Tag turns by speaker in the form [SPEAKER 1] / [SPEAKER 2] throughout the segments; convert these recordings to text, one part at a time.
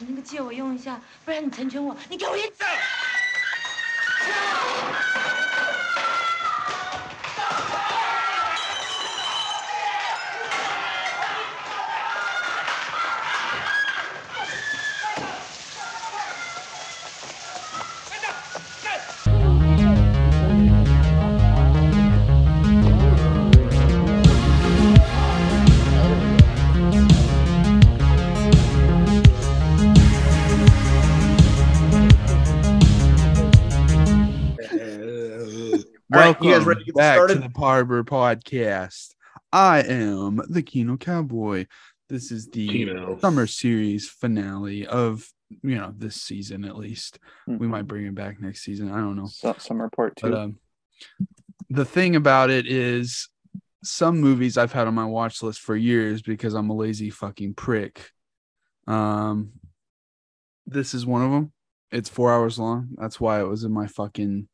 [SPEAKER 1] 你那个借我用一下，不然你成全我，你给我一走。
[SPEAKER 2] Welcome
[SPEAKER 3] you guys ready to get
[SPEAKER 2] back
[SPEAKER 3] started?
[SPEAKER 2] to the Barber Podcast. I am the Kino Cowboy. This is the
[SPEAKER 4] Kino.
[SPEAKER 2] summer series finale of, this season at least. We might bring it back next season. I don't know.
[SPEAKER 5] Summer part 2.
[SPEAKER 2] But the thing about it is some movies I've had on my watch list for years because I'm a lazy fucking prick. This is one of them. It's 4 hours long. That's why it was in my fucking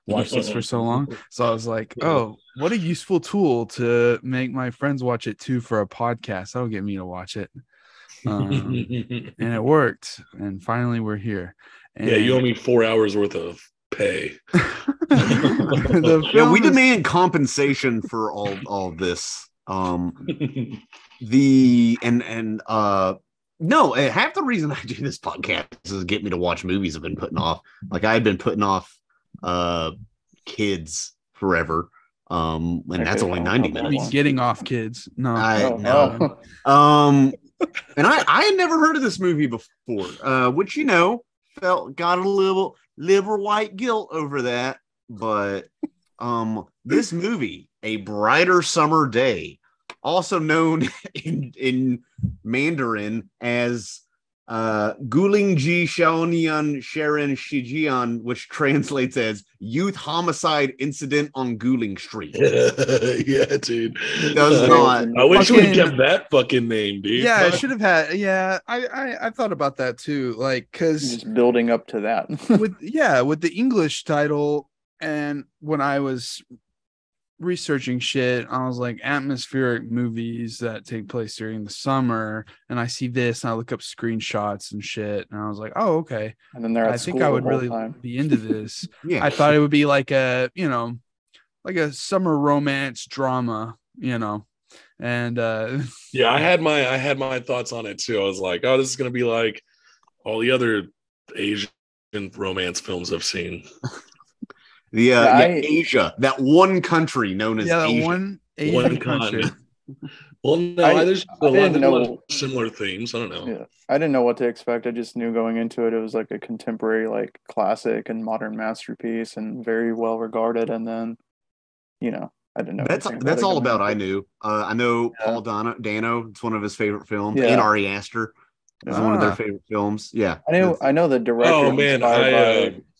[SPEAKER 2] watch list for so long. So I was like, oh, what a useful tool to make my friends watch it too for a podcast. That'll get me to watch it. And it worked. And finally we're here. And
[SPEAKER 4] yeah, you owe me 4 hours worth of pay.
[SPEAKER 3] We demand compensation for all this. No, half the reason I do this podcast is to get me to watch movies I've been putting off. Like I had been putting off Kids forever. And that's only 90 minutes.
[SPEAKER 2] Getting off Kids. No.
[SPEAKER 3] And I had never heard of this movie before, which got a little white guilt over that. But this movie, A Brighter Summer Day, also known in Mandarin as Gulingji Xiaonian Sharon Shijian, which translates as Youth Homicide Incident on Guling Street.
[SPEAKER 4] Yeah, dude.
[SPEAKER 3] It does not.
[SPEAKER 4] I wish we kept that fucking name, dude.
[SPEAKER 2] Yeah, it should have had. Yeah, I thought about that too. Like, because
[SPEAKER 5] just building up to that.
[SPEAKER 2] with the English title, and when I was researching shit, I was like, atmospheric movies that take place during the summer, and I see this and I look up screenshots and shit, and I was like, oh, okay.
[SPEAKER 5] And then I
[SPEAKER 2] think I would really be into this.
[SPEAKER 3] Yeah.
[SPEAKER 2] I thought it would be like a summer romance drama, and
[SPEAKER 4] yeah, I had my thoughts on it too. I was like, oh, this is gonna be like all the other Asian romance films I've seen.
[SPEAKER 3] Asia, that one country known as Asia.
[SPEAKER 2] one Asian country.
[SPEAKER 4] Well, no, there's a lot of similar themes. I don't know.
[SPEAKER 5] Yeah, I didn't know what to expect. I just knew going into it was like a contemporary, like classic and modern masterpiece, and very well regarded. And then, I didn't know.
[SPEAKER 3] That's all about. I knew. I know Paul Dano. It's one of his favorite films.
[SPEAKER 5] Yeah.
[SPEAKER 3] And Ari Aster is one of their favorit films. Yeah,
[SPEAKER 5] I know the director.
[SPEAKER 3] Oh
[SPEAKER 5] man,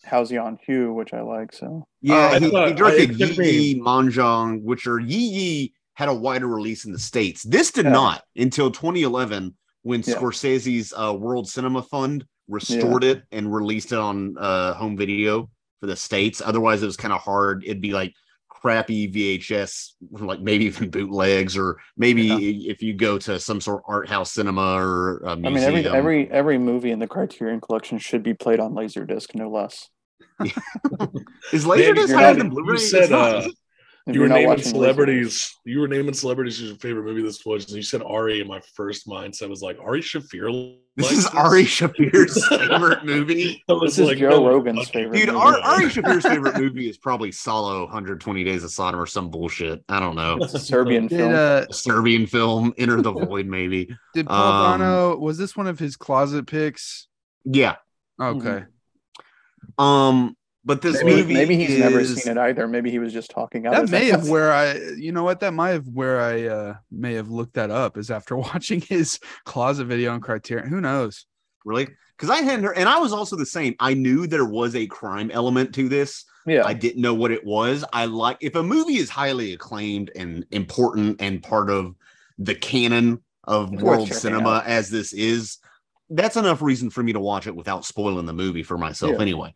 [SPEAKER 5] Hao Jian-hu, which I like. So
[SPEAKER 3] yeah, he directed Yi Manjong, which are Yi had a wider release in the States. This did not until 2011 when Scorsese's World Cinema Fund restored it and released it on home video for the States. Otherwise, it was kind of hard. It'd be like crappy VHS, like maybe even bootlegs, or maybe if you go to some sort of art house cinema or a museum.
[SPEAKER 5] I mean, every movie in the Criterion Collection should be played on Laserdisc, no less.
[SPEAKER 3] Is Laserdisc higher than Blu-ray?
[SPEAKER 4] You said you were naming celebrities. You were naming celebrities whose favorite movie this was, and you said Ari. And my first mindset was like Ari Shaffir.
[SPEAKER 3] This is Ari Shaffir's favorite movie.
[SPEAKER 5] This is Joe Rogan's favorite.
[SPEAKER 3] Dude,
[SPEAKER 5] movie.
[SPEAKER 3] Ari Shaffir's favorite movie is probably Solo 120 Days of Sodom or some bullshit. I don't know.
[SPEAKER 5] It's a Serbian film.
[SPEAKER 3] A Serbian film. Enter the Void, maybe.
[SPEAKER 2] Did Paul Dano, was this one of his closet picks?
[SPEAKER 3] Yeah.
[SPEAKER 2] Okay.
[SPEAKER 3] But this
[SPEAKER 5] maybe he's never seen it either. Maybe he was just talking out.
[SPEAKER 2] That may have where I may have looked that up is after watching his closet video on Criterion. Who knows?
[SPEAKER 3] Really? Because I hadn't heard, and I was also the same. I knew there was a crime element to this.
[SPEAKER 5] Yeah.
[SPEAKER 3] I didn't know what it was. If a movie is highly acclaimed and important and part of the canon of world cinema as this is, that's enough reason for me to watch it without spoiling the movie for myself anyway.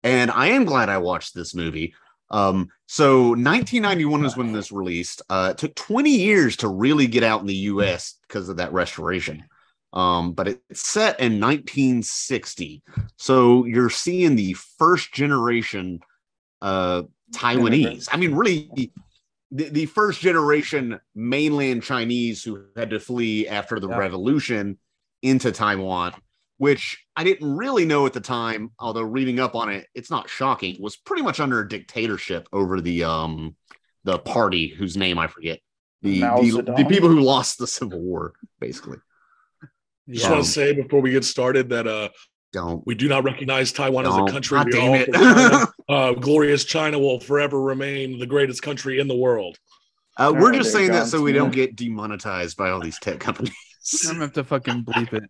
[SPEAKER 3] And I am glad I watched this movie. So 1991 is when this released. It took 20 years to really get out in the US because of that restoration. But it's set in 1960. So you're seeing the first generation Taiwanese. I mean, really, the first generation mainland Chinese who had to flee after the revolution into Taiwan, which I didn't really know at the time, although reading up on it, it's not shocking, was pretty much under a dictatorship over the party whose name I forget. The people who lost the Civil War, basically.
[SPEAKER 4] Just want to say before we get started that we do not recognize Taiwan as a country.
[SPEAKER 3] God damn it.
[SPEAKER 4] China. Glorious China will forever remain the greatest country in the world.
[SPEAKER 3] We're just saying that so we don't get demonetized by all these tech companies.
[SPEAKER 2] I'm gonna have to fucking bleep it.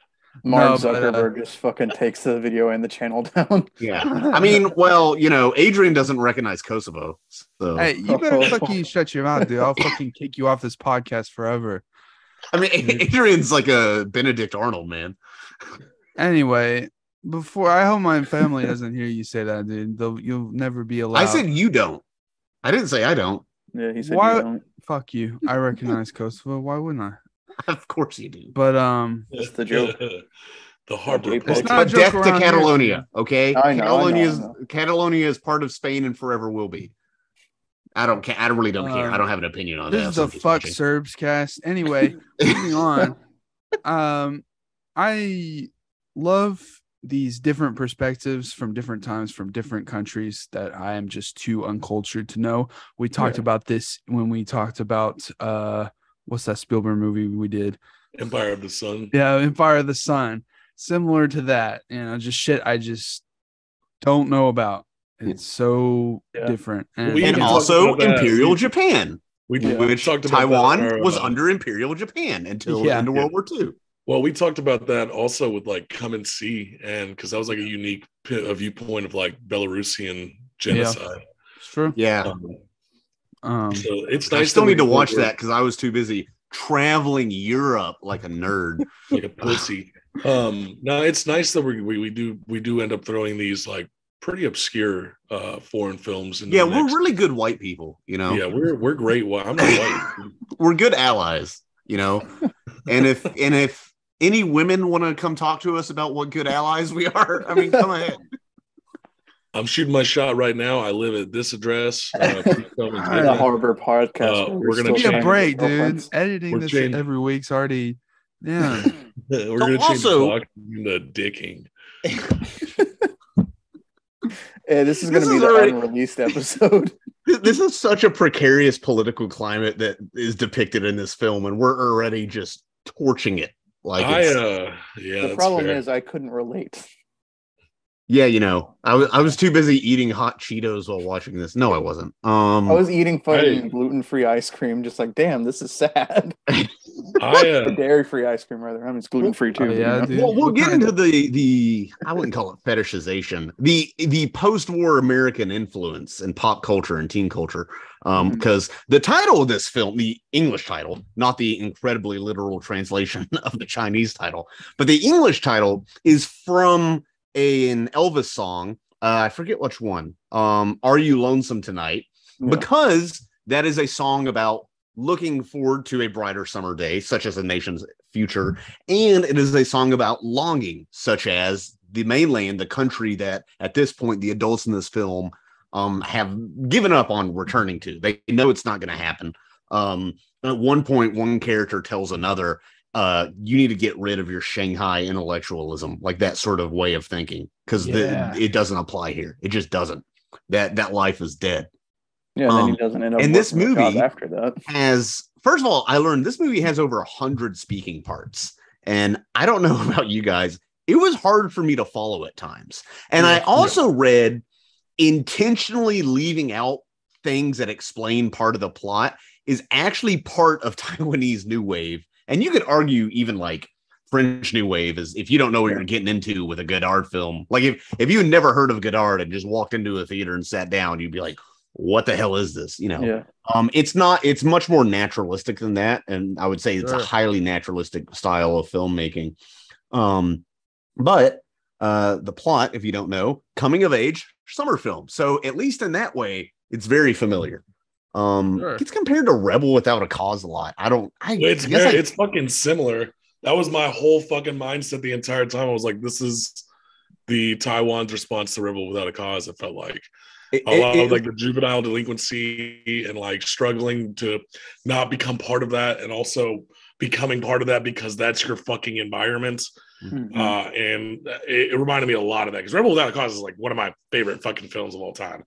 [SPEAKER 5] Mark Zuckerberg just fucking takes the video and the channel down.
[SPEAKER 3] Yeah. I mean, well, Adrian doesn't recognize Kosovo. So.
[SPEAKER 2] Hey, you better fucking shut your mouth, dude. I'll fucking kick you off this podcast forever.
[SPEAKER 3] I mean, Adrian's like a Benedict Arnold, man.
[SPEAKER 2] Anyway, I hope my family doesn't hear you say that, dude. You'll never be allowed.
[SPEAKER 3] I said you don't. I didn't say I don't.
[SPEAKER 5] Yeah, he said
[SPEAKER 2] Why?
[SPEAKER 5] you don't.
[SPEAKER 2] Fuck you. I recognize Kosovo. Why wouldn't I?
[SPEAKER 3] Of course you do.
[SPEAKER 2] But
[SPEAKER 5] That's the joke.
[SPEAKER 4] The harbor.
[SPEAKER 2] It's not
[SPEAKER 3] but
[SPEAKER 2] a joke
[SPEAKER 3] death to
[SPEAKER 2] around
[SPEAKER 3] Catalonia,
[SPEAKER 2] here.
[SPEAKER 3] okay?
[SPEAKER 5] I know.
[SPEAKER 3] Catalonia is part of Spain and forever will be. I really don't care. I don't have an opinion on that.
[SPEAKER 2] This is a fuck Serbs cast. Anyway, moving on. I love these different perspectives from different times from different countries that I am just too uncultured to know. We talked about this when we talked about what's that Spielberg movie we did?
[SPEAKER 4] Empire of the Sun.
[SPEAKER 2] Yeah, Empire of the Sun. Similar to that, just shit I just don't know about. It's so different.
[SPEAKER 3] And also Imperial Japan, which
[SPEAKER 4] talked about
[SPEAKER 3] Taiwan was under Imperial Japan until into World War II.
[SPEAKER 4] Well, we talked about that also with like Come and See, and because that was like a unique viewpoint of like Belarusian genocide.
[SPEAKER 2] It's true.
[SPEAKER 3] Yeah.
[SPEAKER 4] So it's nice.
[SPEAKER 3] I still need to watch that because I was too busy traveling Europe like a nerd,
[SPEAKER 4] like a pussy. No, it's nice that we do end up throwing these like pretty obscure foreign films.
[SPEAKER 3] We're really good white people,
[SPEAKER 4] Yeah, we're great. Well, I'm not white.
[SPEAKER 3] We're good allies, and if any women want to come talk to us about what good allies we are, I mean, come ahead.
[SPEAKER 4] I'm shooting my shot right now. I live at this address.
[SPEAKER 5] The Harbor Podcast.
[SPEAKER 4] We're going to
[SPEAKER 2] take a break, dude. Editing this every week's already. Yeah.
[SPEAKER 4] We're going to change the dicking.
[SPEAKER 5] Yeah, this is going to be the unreleased episode.
[SPEAKER 3] This is such a precarious political climate that is depicted in this film, and we're already just torching it.
[SPEAKER 5] The problem is I couldn't relate.
[SPEAKER 3] Yeah, I was too busy eating hot Cheetos while watching this. No, I wasn't. I
[SPEAKER 5] was eating fucking gluten-free ice cream, just like, damn, this is sad. Dairy-free ice cream, rather. I mean, it's gluten-free too.
[SPEAKER 3] Well, we'll get into the I wouldn't call it fetishization, the post-war American influence in pop culture and teen culture. Because the title of this film, the English title, not the incredibly literal translation of the Chinese title, but the English title is from an Elvis song. I forget which one. Are You Lonesome Tonight? Yeah. Because that is a song about looking forward to a brighter summer day, such as a nation's future. And it is a song about longing, such as the mainland, the country that at this point, the adults in this film have given up on returning to. They know it's not going to happen. At one point, one character tells another, you need to get rid of your Shanghai intellectualism, like that sort of way of thinking, because it doesn't apply here. It just doesn't. That life is dead.
[SPEAKER 5] Yeah, and then he doesn't end up.
[SPEAKER 3] And this movie
[SPEAKER 5] after that
[SPEAKER 3] has, first of all, I learned this movie has over 100 speaking parts, and I don't know about you guys. It was hard for me to follow at times, and I also read intentionally leaving out things that explain part of the plot is actually part of Taiwanese New Wave. And you could argue even like French New Wave is, if you don't know what you're getting into with a Godard film, like if you had never heard of Godard and just walked into a theater and sat down, you'd be like, what the hell is this? It's much more naturalistic than that. And I would say it's a highly naturalistic style of filmmaking. But the plot, if you don't know, coming of age summer film. So at least in that way, it's very familiar. It's compared to Rebel Without a Cause a lot. It's fucking
[SPEAKER 4] similar. That was my whole fucking mindset the entire time. I was like, this is the Taiwan's response to Rebel Without a Cause. It felt like a lot of like the juvenile delinquency and like struggling to not become part of that, and also becoming part of that because that's your fucking environment. Mm-hmm. And it reminded me a lot of that, because Rebel Without a Cause is like one of my favorite fucking films of all time.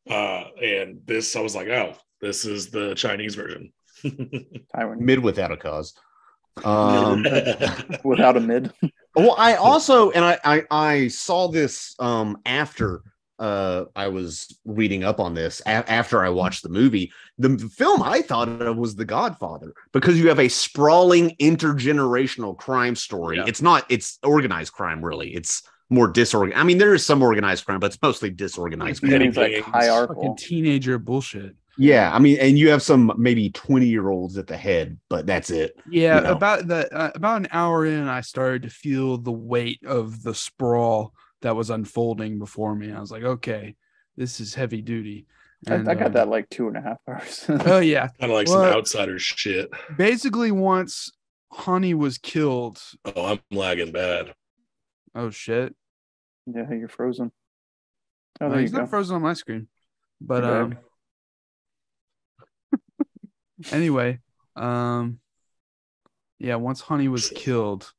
[SPEAKER 4] And this, I was like, oh, this is the Chinese version.
[SPEAKER 3] Mid Without a Cause.
[SPEAKER 5] Without a mid.
[SPEAKER 3] Well, I also, and I saw this after I was reading up on this, after I watched the movie. The film I thought of was The Godfather, because you have a sprawling intergenerational crime story. Yeah. It's organized crime, really. It's more disorganized. I mean, there is some organized crime, but it's mostly disorganized crime.
[SPEAKER 5] It's like hierarchical.
[SPEAKER 2] Fucking teenager bullshit.
[SPEAKER 3] Yeah, I mean, and you have some maybe 20-year-olds at the head, but that's it.
[SPEAKER 2] Yeah, about an hour in, I started to feel the weight of the sprawl that was unfolding before me. I was like, okay, this is heavy duty. And,
[SPEAKER 5] I got that like 2.5 hours.
[SPEAKER 2] Oh yeah,
[SPEAKER 4] kind of like some outsider shit.
[SPEAKER 2] Basically, once Honey was killed.
[SPEAKER 4] Oh, I'm lagging bad.
[SPEAKER 2] Oh shit.
[SPEAKER 5] Yeah, you're frozen. Oh,
[SPEAKER 2] he's not frozen on my screen, but
[SPEAKER 5] okay.
[SPEAKER 2] Anyway, yeah, once Honey was killed,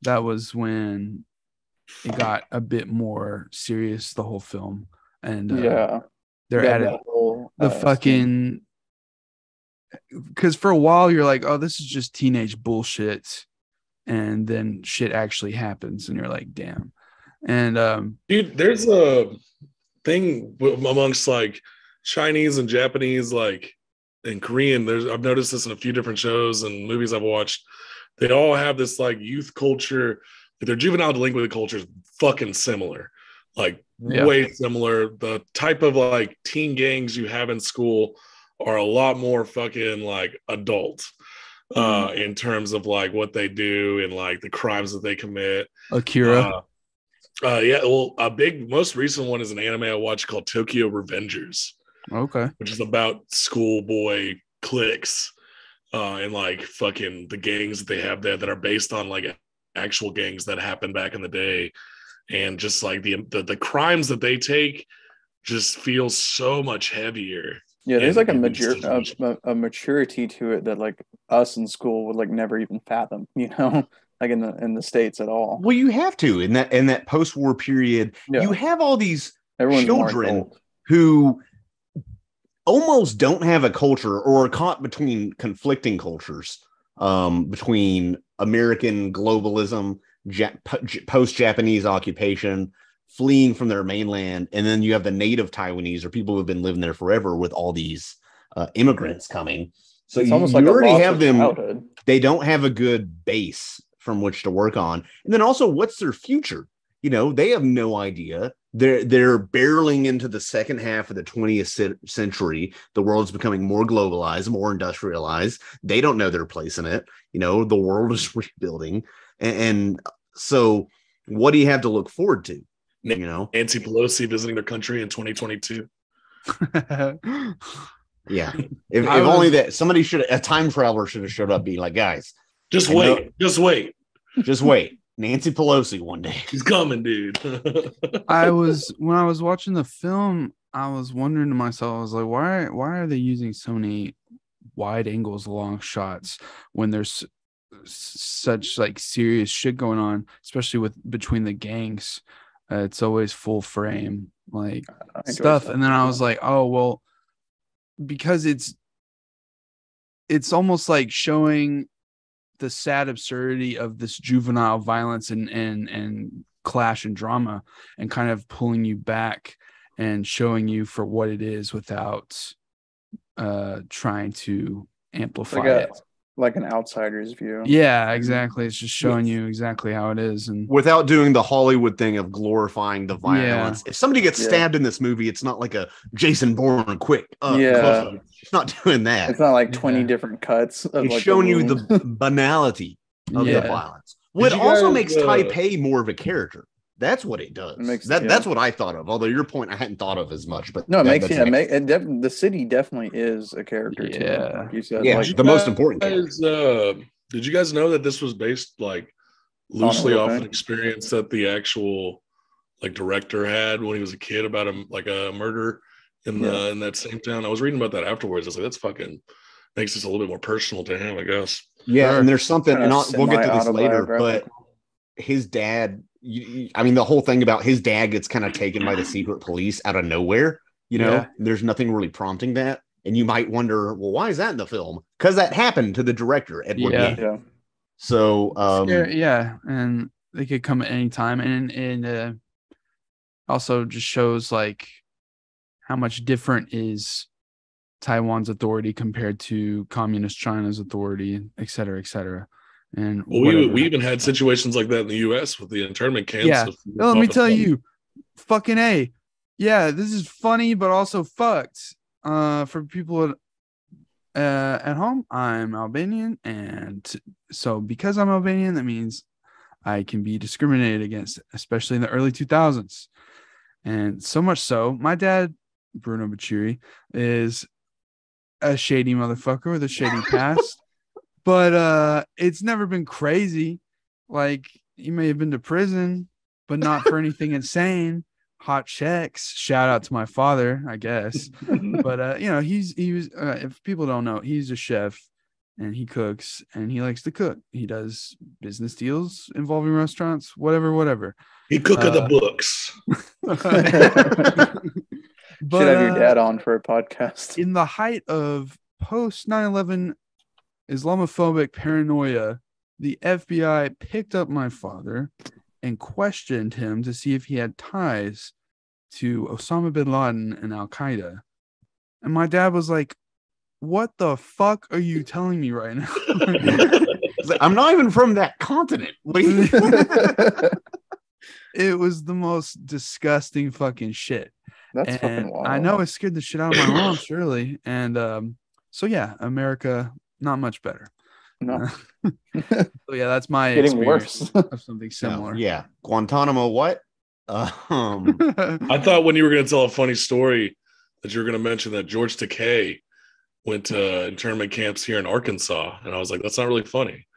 [SPEAKER 2] that was when it got a bit more serious, the whole film. And they're at it. The fucking, because for a while you're like, oh, this is just teenage bullshit, and then shit actually happens, and you're like, damn. And
[SPEAKER 4] dude, there's a thing amongst like Chinese and Japanese, like, and Korean. I've noticed this in a few different shows and movies I've watched. They all have this like youth culture. Their juvenile delinquent culture is fucking similar, like way similar. The type of like teen gangs you have in school are a lot more fucking like adult in terms of like what they do and like the crimes that they commit.
[SPEAKER 2] Akira.
[SPEAKER 4] Yeah, well, most recent one is an anime I watched called Tokyo Revengers.
[SPEAKER 2] Okay.
[SPEAKER 4] Which is about schoolboy cliques and like fucking the gangs that they have there that are based on like actual gangs that happened back in the day, and just like the crimes that they take just feel so much heavier.
[SPEAKER 5] Yeah, there's like a maturity to it that like us in school would like never even fathom, like in the States at all.
[SPEAKER 3] Well, you have to in that post-war period. Yeah. You have all these children who almost don't have a culture, or are caught between conflicting cultures, between American globalism, post-Japanese occupation, fleeing from their mainland, and then you have the native Taiwanese, or people who have been living there forever, with all these immigrants coming. So it's almost like you already have them. Childhood. They don't have a good base from which to work on. And then also, what's their future? They have no idea. They're barreling into the second half of the 20th century. The world's becoming more globalized, more industrialized. They don't know their place in it. The world is rebuilding. And so what do you have to look forward to?
[SPEAKER 4] Nancy Pelosi visiting their country in 2022.
[SPEAKER 3] Yeah. If only that somebody a time traveler should have showed up being like, guys,
[SPEAKER 4] just wait.
[SPEAKER 3] Nancy Pelosi one day.
[SPEAKER 4] She's coming, dude.
[SPEAKER 2] When I was watching the film, I was wondering to myself, I was like, why are they using so many wide angles, long shots when there's such like serious shit going on, especially between the gangs? It's always full frame like stuff. And then I was like, oh well, because it's almost like showing the sad absurdity of this juvenile violence and clash and drama, and kind of pulling you back and showing you for what it is without trying to amplify it.
[SPEAKER 5] Like an outsider's view.
[SPEAKER 2] Yeah, exactly. It's just showing you exactly how it is, and
[SPEAKER 3] without doing the Hollywood thing of glorifying the violence. If somebody gets stabbed in this movie, it's not like a Jason Bourne quick. It's not doing that.
[SPEAKER 5] It's not like 20 different cuts.
[SPEAKER 3] It's like showing you the banality of the violence. What also makes Taipei more of a character. That's what it does. That's what I thought of. Although your point I hadn't thought of as much, but
[SPEAKER 5] no, the city definitely is a character.
[SPEAKER 3] Yeah,
[SPEAKER 5] too, like you said.
[SPEAKER 3] Yeah, the most important
[SPEAKER 4] guys, Did you guys know that this was based like loosely
[SPEAKER 5] real
[SPEAKER 4] off
[SPEAKER 5] thing?
[SPEAKER 4] an experience that the actual like director had when he was a kid about a murder in that same town? I was reading about that afterwards. I was like, that's fucking makes this a little bit more personal to him, I guess.
[SPEAKER 3] Yeah,
[SPEAKER 2] Sure.
[SPEAKER 3] and there's something, and we'll get to this later, but
[SPEAKER 5] Semi-autobiographical.
[SPEAKER 3] his dad, I mean, the whole thing about his dad gets kind of taken by the secret police out of nowhere, you know?
[SPEAKER 2] Yeah.
[SPEAKER 3] There's nothing really prompting that. And you might wonder, well, why is that in the film? Because that happened to the director, Edward
[SPEAKER 2] Yeah.
[SPEAKER 3] Yates.
[SPEAKER 5] Yeah.
[SPEAKER 3] So,
[SPEAKER 2] Yeah, and they could come at any time, and also just shows like how much different is Taiwan's authority compared to communist China's authority, et cetera, et cetera. And
[SPEAKER 4] Well, we even had situations like that in the U.S. with the internment camps.
[SPEAKER 2] yeah. Let me tell you, fucking A. Yeah, this is funny, but also fucked. For people at home, I'm Albanian, and so because I'm Albanian, that means I can be discriminated against, especially in the early 2000s. And so much so, my dad, Bruno Baccheri, is a shady motherfucker with a shady past, but it's never been crazy. Like, he may have been to prison, but not for anything insane. Hot checks. Shout out to my father, I guess. But you know, he was if people don't know, he's a chef and he cooks and he likes to cook. He does business deals involving restaurants, whatever.
[SPEAKER 4] He cook of the books.
[SPEAKER 2] But
[SPEAKER 5] should have your dad on for a podcast.
[SPEAKER 2] in the height of post 9/11 Islamophobic paranoia, the FBI picked up my father and questioned him to see if he had ties to Osama bin Laden and Al Qaeda. And my dad was like, "What the fuck are you telling me right now?"
[SPEAKER 3] I'm not even from that continent.
[SPEAKER 2] It was the most disgusting fucking shit.
[SPEAKER 5] That's
[SPEAKER 2] And
[SPEAKER 5] fucking wild.
[SPEAKER 2] I know it scared the shit out of my mom, surely. And so yeah, America, not much better.
[SPEAKER 5] No.
[SPEAKER 2] So yeah, that's my
[SPEAKER 5] Getting
[SPEAKER 2] experience
[SPEAKER 5] worse.
[SPEAKER 2] of something similar.
[SPEAKER 3] Yeah. Guantanamo, what?
[SPEAKER 4] I thought when you were going to tell a funny story that you were going to mention that George Takei went to internment camps here in Arkansas, and I was like, that's not really funny.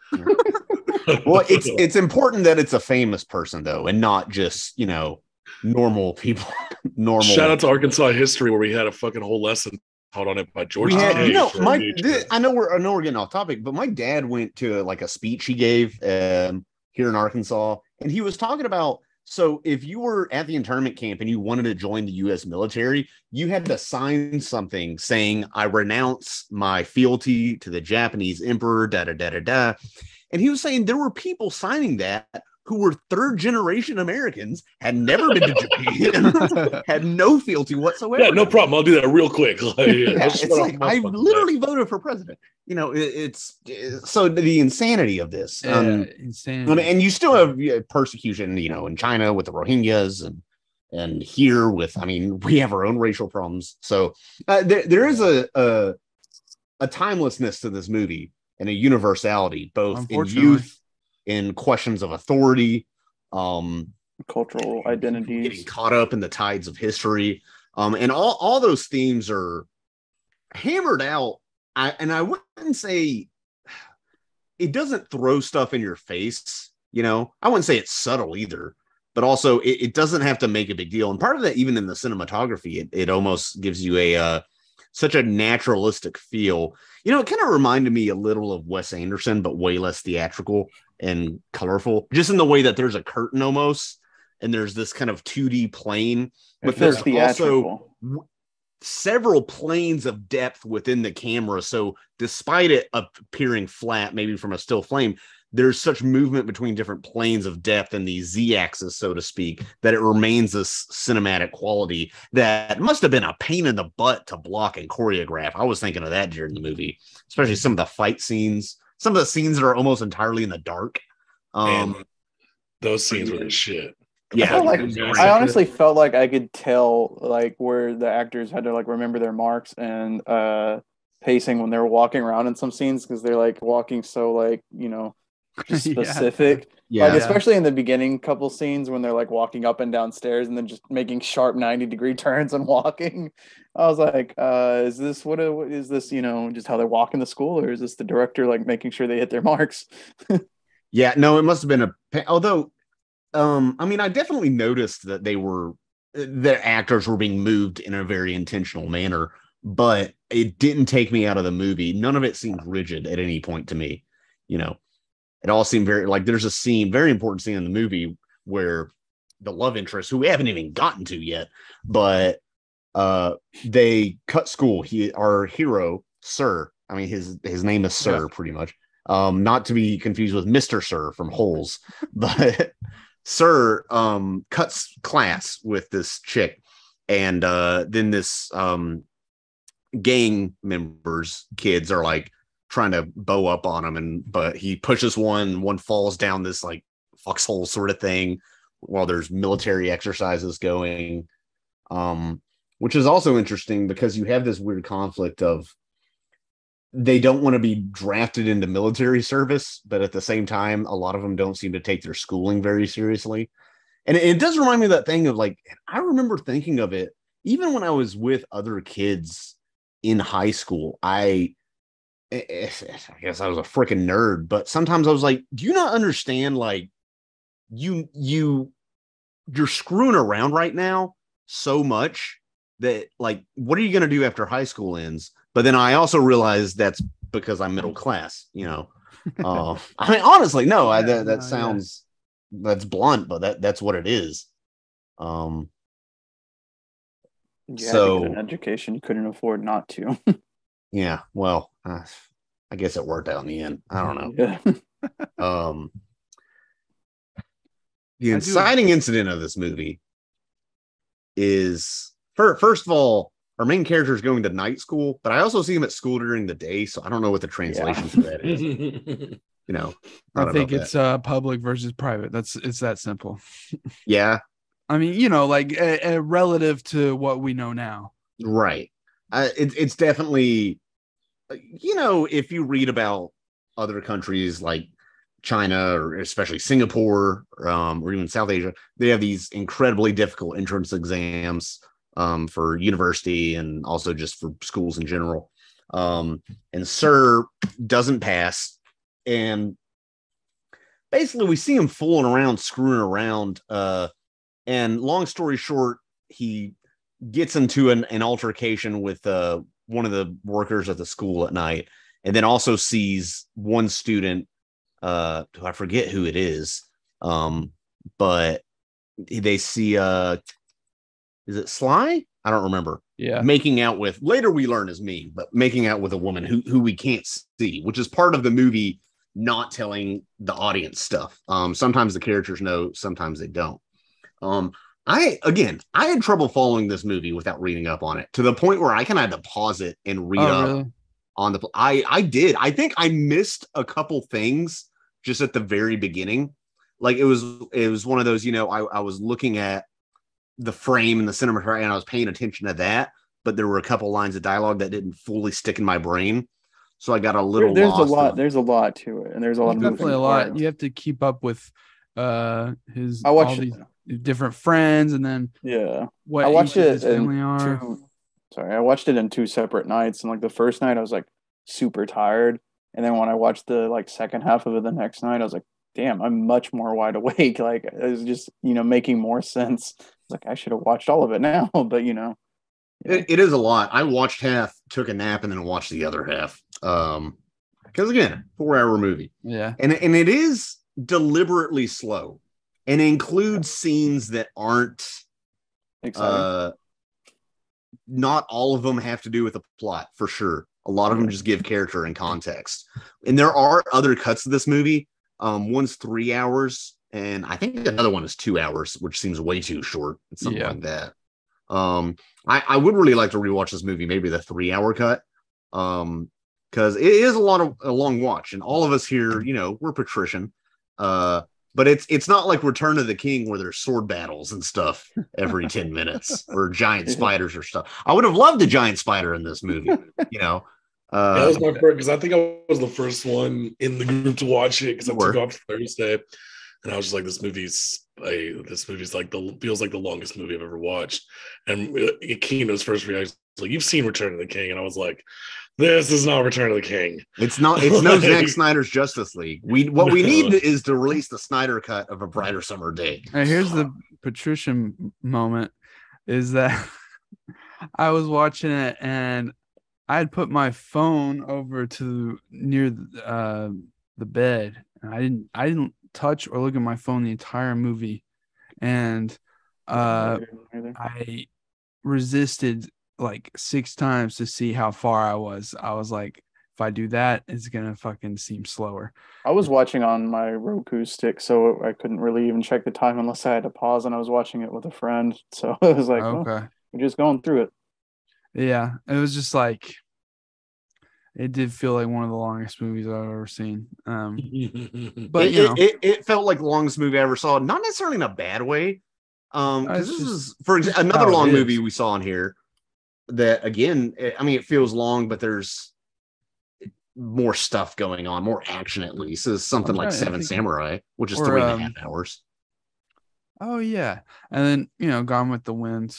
[SPEAKER 3] Well, it's important that it's a famous person though, and not just, you know, normal people. Normal.
[SPEAKER 4] Shout out to Arkansas history, where we had a fucking whole lesson taught on it by George Takei.
[SPEAKER 3] You know,
[SPEAKER 4] for VHS.
[SPEAKER 3] I know we're getting off topic, but my dad went to like a speech he gave here in Arkansas, and he was talking about, so if you were at the internment camp and you wanted to join the U.S. military, you had to sign something saying, "I renounce my fealty to the Japanese emperor." Da da da da da. And he was saying there were people signing that who were third generation Americans, had never been to Japan, had no fealty whatsoever.
[SPEAKER 4] Yeah, no problem. I'll do that real quick.
[SPEAKER 3] It's like I literally voted for president. You know, it's so the insanity of this.
[SPEAKER 2] Insanity.
[SPEAKER 3] And you still have persecution, you know, in China with the Rohingyas and here with, I mean, we have our own racial problems. So there is a timelessness to this movie and a universality, both in youth, in questions of authority,
[SPEAKER 5] cultural identities,
[SPEAKER 3] getting caught up in the tides of history, and all those themes are hammered out. I wouldn't say it doesn't throw stuff in your face, you know. I wouldn't say it's subtle either, but also it doesn't have to make a big deal. And part of that, even in the cinematography, it almost gives you a such a naturalistic feel. You know, it kind of reminded me a little of Wes Anderson, but way less theatrical and colorful, just in the way that there's a curtain almost, and there's this kind of 2D plane, but there's also several planes of depth within the camera. So despite it appearing flat, maybe from a still frame, there's such movement between different planes of depth and the Z-axis, so to speak, that it remains this cinematic quality that must have been a pain in the butt to block and choreograph. I was thinking of that during the movie, especially some of the fight scenes, some of the scenes that are almost entirely in the dark.
[SPEAKER 4] Those scenes were the shit.
[SPEAKER 3] Yeah,
[SPEAKER 5] I honestly felt like I could tell like where the actors had to like remember their marks and pacing when they were walking around in some scenes, because they're like walking so like, you know, just
[SPEAKER 2] Yeah.
[SPEAKER 5] specific.
[SPEAKER 3] Yeah.
[SPEAKER 5] Like especially in the beginning couple scenes when they're like walking up and down stairs and then just making sharp 90-degree turns and walking. I was like, is this what is this, just how they're walking to school, or is this the director like making sure they hit their marks?
[SPEAKER 3] Yeah, no, it must have been although I mean, I definitely noticed that their actors were being moved in a very intentional manner, but it didn't take me out of the movie. None of it seemed rigid at any point to me. It all seemed there's a very important scene in the movie where the love interest, who we haven't even gotten to yet, but they cut school. Our hero, Sir, I mean, his name is Sir, pretty much. Not to be confused with Mr. Sir from Holes, but Sir cuts class with this chick, and then this gang members, kids are like trying to bow up on him, but he pushes one falls down this like foxhole sort of thing while there's military exercises going, which is also interesting because you have this weird conflict of they don't want to be drafted into military service, but at the same time, a lot of them don't seem to take their schooling very seriously. And it does remind me of that thing of like, I remember thinking of it even when I was with other kids in high school. I guess I was a freaking nerd, but sometimes I was like, do you not understand? Like you're screwing around right now so much that like, what are you going to do after high school ends? But then I also realized that's because I'm middle class, I mean, honestly, no, that sounds, that's blunt, but that's what it is.
[SPEAKER 5] You had to get an education. You couldn't afford not to.
[SPEAKER 3] Yeah, well, I guess it worked out in the end. I don't know.
[SPEAKER 5] Yeah.
[SPEAKER 3] The inciting incident of this movie is, first of all, our main character is going to night school, but I also see him at school during the day, so I don't know what the translation for that is.
[SPEAKER 2] I think it's public versus private. It's that simple.
[SPEAKER 3] Yeah.
[SPEAKER 2] I mean, like a relative to what we know now.
[SPEAKER 3] Right. It's definitely, if you read about other countries like China or especially Singapore or even South Asia, they have these incredibly difficult entrance exams for university and also just for schools in general. And Sir doesn't pass. And basically we see him fooling around, screwing around. And long story short, he gets into an altercation with one of the workers at the school at night, and then also sees one student, I forget who it is, but they see, is it Sly? I don't remember.
[SPEAKER 2] Yeah.
[SPEAKER 3] Making out with, later we learn is me, but making out with a woman who we can't see, which is part of the movie not telling the audience stuff. Sometimes the characters know, sometimes they don't. I had trouble following this movie without reading up on it, to the point where I kind of had to pause it and read up
[SPEAKER 2] really?
[SPEAKER 3] on the. I did. I think I missed a couple things just at the very beginning. Like it was one of those, I was looking at the frame and the cinematography and I was paying attention to that, but there were a couple lines of dialogue that didn't fully stick in my brain. So I got a little lost.
[SPEAKER 5] There's a lot to it, and there's a lot of
[SPEAKER 2] definitely a lot. You have to keep up with all these different friends, and then what
[SPEAKER 5] I watched it
[SPEAKER 2] family are.
[SPEAKER 5] I watched it in 2 separate nights, and like the first night I was like super tired, and then when I watched the like second half of it the next night, I was like, damn, I'm much more wide awake. Like it was just making more sense. Like I should have watched all of it now, but
[SPEAKER 3] it is a lot. I watched half, took a nap, and then watched the other half. Because again, 4-hour movie.
[SPEAKER 2] Yeah.
[SPEAKER 3] And it is deliberately slow and includes scenes that aren't
[SPEAKER 5] exciting.
[SPEAKER 3] Not all of them have to do with the plot, for sure. A lot of them just give character and context. And there are other cuts of this movie. One's 3 hours, and I think another one is 2 hours, which seems way too short. It's something like that. I would really like to rewatch this movie, maybe the 3-hour cut. Because it is a long watch, and all of us here, we're patrician. But it's not like Return of the King where there's sword battles and stuff every 10 minutes or giant spiders or stuff. I would have loved a giant spider in this movie,
[SPEAKER 4] That was my first, because I think I was the first one in the group to watch it because I took off Thursday, and I was just like, this movie's like feels like the longest movie I've ever watched. And Kino's first reaction was like, "You've seen Return of the King," and I was like, "This is not Return of the King.
[SPEAKER 3] It's not. It's no Zack Snyder's Justice League. What we need is to release the Snyder cut of A Brighter Summer Day."
[SPEAKER 2] And here's the Patricia moment: is that I was watching it and I had put my phone over to near the bed, and I didn't touch or look at my phone the entire movie, and I resisted like 6 times to see how far I was. I was like, if I do that, it's gonna fucking seem slower.
[SPEAKER 5] I was watching on my Roku stick, so I couldn't really even check the time unless I had to pause, and I was watching it with a friend. So it was like,
[SPEAKER 2] okay,
[SPEAKER 5] well, we're just going through it.
[SPEAKER 2] Yeah, it was just like, it did feel like one of the longest movies I've ever seen. But
[SPEAKER 3] it felt like the longest movie I ever saw, not necessarily in a bad way. Because this is, for example, another long movie we saw in here that, again, it feels long, but there's more stuff going on, more action at least. Is something like Seven Samurai, which is 3.5 hours.
[SPEAKER 2] Oh yeah, and then Gone with the Wind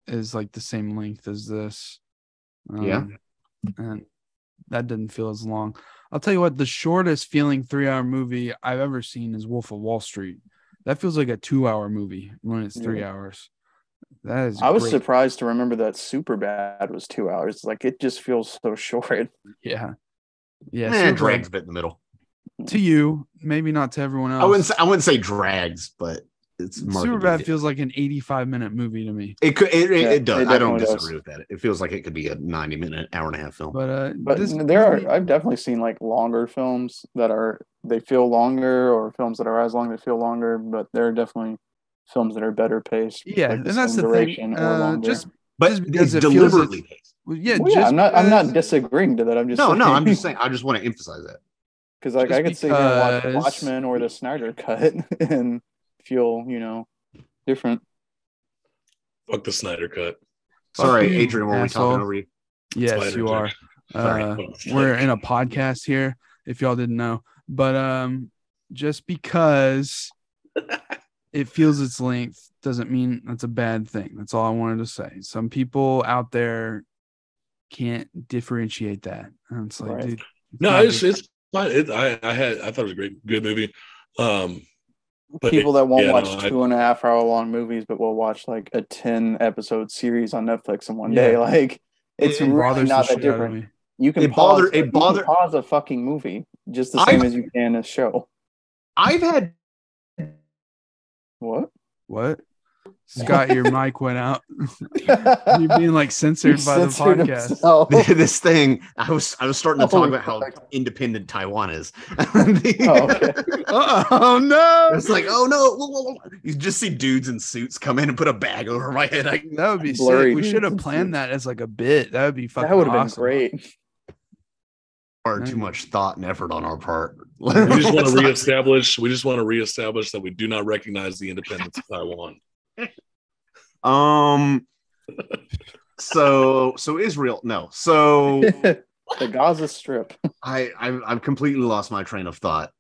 [SPEAKER 2] is like the same length as this. And that didn't feel as long. I'll tell you what, the shortest feeling 3-hour movie I've ever seen is Wolf of Wall Street. That feels like a 2-hour movie when it's 3 hours. That is.
[SPEAKER 5] I was surprised to remember that Superbad was 2 hours. Like, it just feels so short.
[SPEAKER 2] Yeah.
[SPEAKER 3] It drags a bit in the middle.
[SPEAKER 2] To you, maybe not to everyone else.
[SPEAKER 3] I wouldn't say drags, but it's
[SPEAKER 2] Superbad feels like an 85-minute movie to me.
[SPEAKER 3] It could. It does. I don't disagree with that. It feels like it could be a 90-minute, hour-and-a-half film.
[SPEAKER 2] But
[SPEAKER 5] I've definitely seen like longer films they feel longer, or films that are as long that feel longer. But there are definitely films that are better paced.
[SPEAKER 2] Yeah,
[SPEAKER 5] like
[SPEAKER 2] and that's the thing.
[SPEAKER 3] Just because it deliberately paced.
[SPEAKER 5] I'm not disagreeing to that. I'm just saying.
[SPEAKER 3] I'm just saying. I just want to emphasize that,
[SPEAKER 5] because like I could sit here and watch Watchmen or the Snyder Cut and feel different.
[SPEAKER 4] Fuck the Snyder Cut.
[SPEAKER 3] Sorry, Adrian, were we talking over you?
[SPEAKER 2] Yes, you are. We're in a podcast here, if y'all didn't know. But just because it feels its length doesn't mean that's a bad thing. That's all I wanted to say. Some people out there can't differentiate that. And it's like, dude,
[SPEAKER 4] it's fine. I thought it was a good movie.
[SPEAKER 5] But people that won't watch 2.5 hour long movies, but will watch like a 10 episode series on Netflix in one day. Like, it's really not that different. You can pause a fucking movie just the same as you can a show.
[SPEAKER 3] I've had
[SPEAKER 2] what? Scott, your mic went out. You're being like censored by the podcast.
[SPEAKER 3] This thing, I was starting to talk about how independent Taiwan is.
[SPEAKER 2] Okay. Oh no!
[SPEAKER 3] It's like, oh no! You just see dudes in suits come in and put a bag over my head.
[SPEAKER 2] That would be sick. We should have planned that as like a bit. That would be fucking.
[SPEAKER 5] That would have
[SPEAKER 2] awesome.
[SPEAKER 5] been great.
[SPEAKER 3] Or too much thought and effort on our part.
[SPEAKER 4] We just want to reestablish. We just want to reestablish that we do not recognize the independence of Taiwan.
[SPEAKER 3] So Israel, no. So
[SPEAKER 5] the Gaza Strip.
[SPEAKER 3] I've completely lost my train of thought.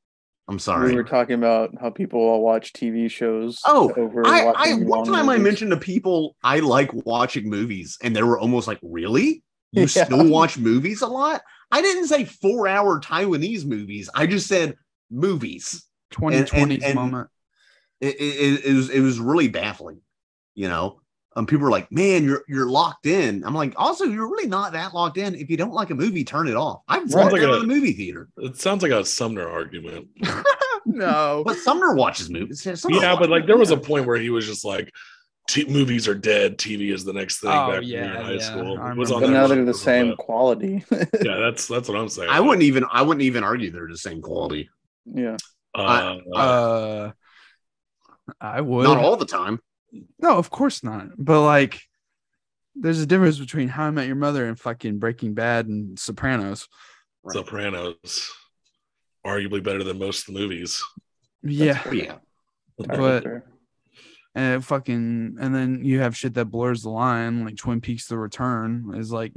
[SPEAKER 3] I'm sorry.
[SPEAKER 5] We were talking about how people all watch TV shows.
[SPEAKER 3] One time I mentioned to people I like watching movies, and they were almost like, "Really? You still watch movies a lot?" I didn't say 4-hour Taiwanese movies. I just said movies.
[SPEAKER 2] 2020's moment.
[SPEAKER 3] It was really baffling, people are like, "Man, you're locked in." I'm like, also, you're really not that locked in. If you don't like a movie, turn it off. I've walked out of the movie theater.
[SPEAKER 4] It sounds like a Sumner argument.
[SPEAKER 2] No,
[SPEAKER 3] but Sumner watches movies.
[SPEAKER 4] But like there was a point where he was just like, movies are dead. TV is the next thing. Back in high school.
[SPEAKER 5] But now they're the same quality.
[SPEAKER 4] Yeah, that's what I'm saying.
[SPEAKER 3] I wouldn't even argue they're the same quality.
[SPEAKER 5] Yeah.
[SPEAKER 2] I would.
[SPEAKER 3] Not all the time.
[SPEAKER 2] No, of course not. But like, there's a difference between How I Met Your Mother and fucking Breaking Bad and Sopranos.
[SPEAKER 4] Right. Sopranos, arguably better than most of the movies.
[SPEAKER 2] Yeah.
[SPEAKER 3] But
[SPEAKER 2] and then you have shit that blurs the line, like Twin Peaks: The Return is like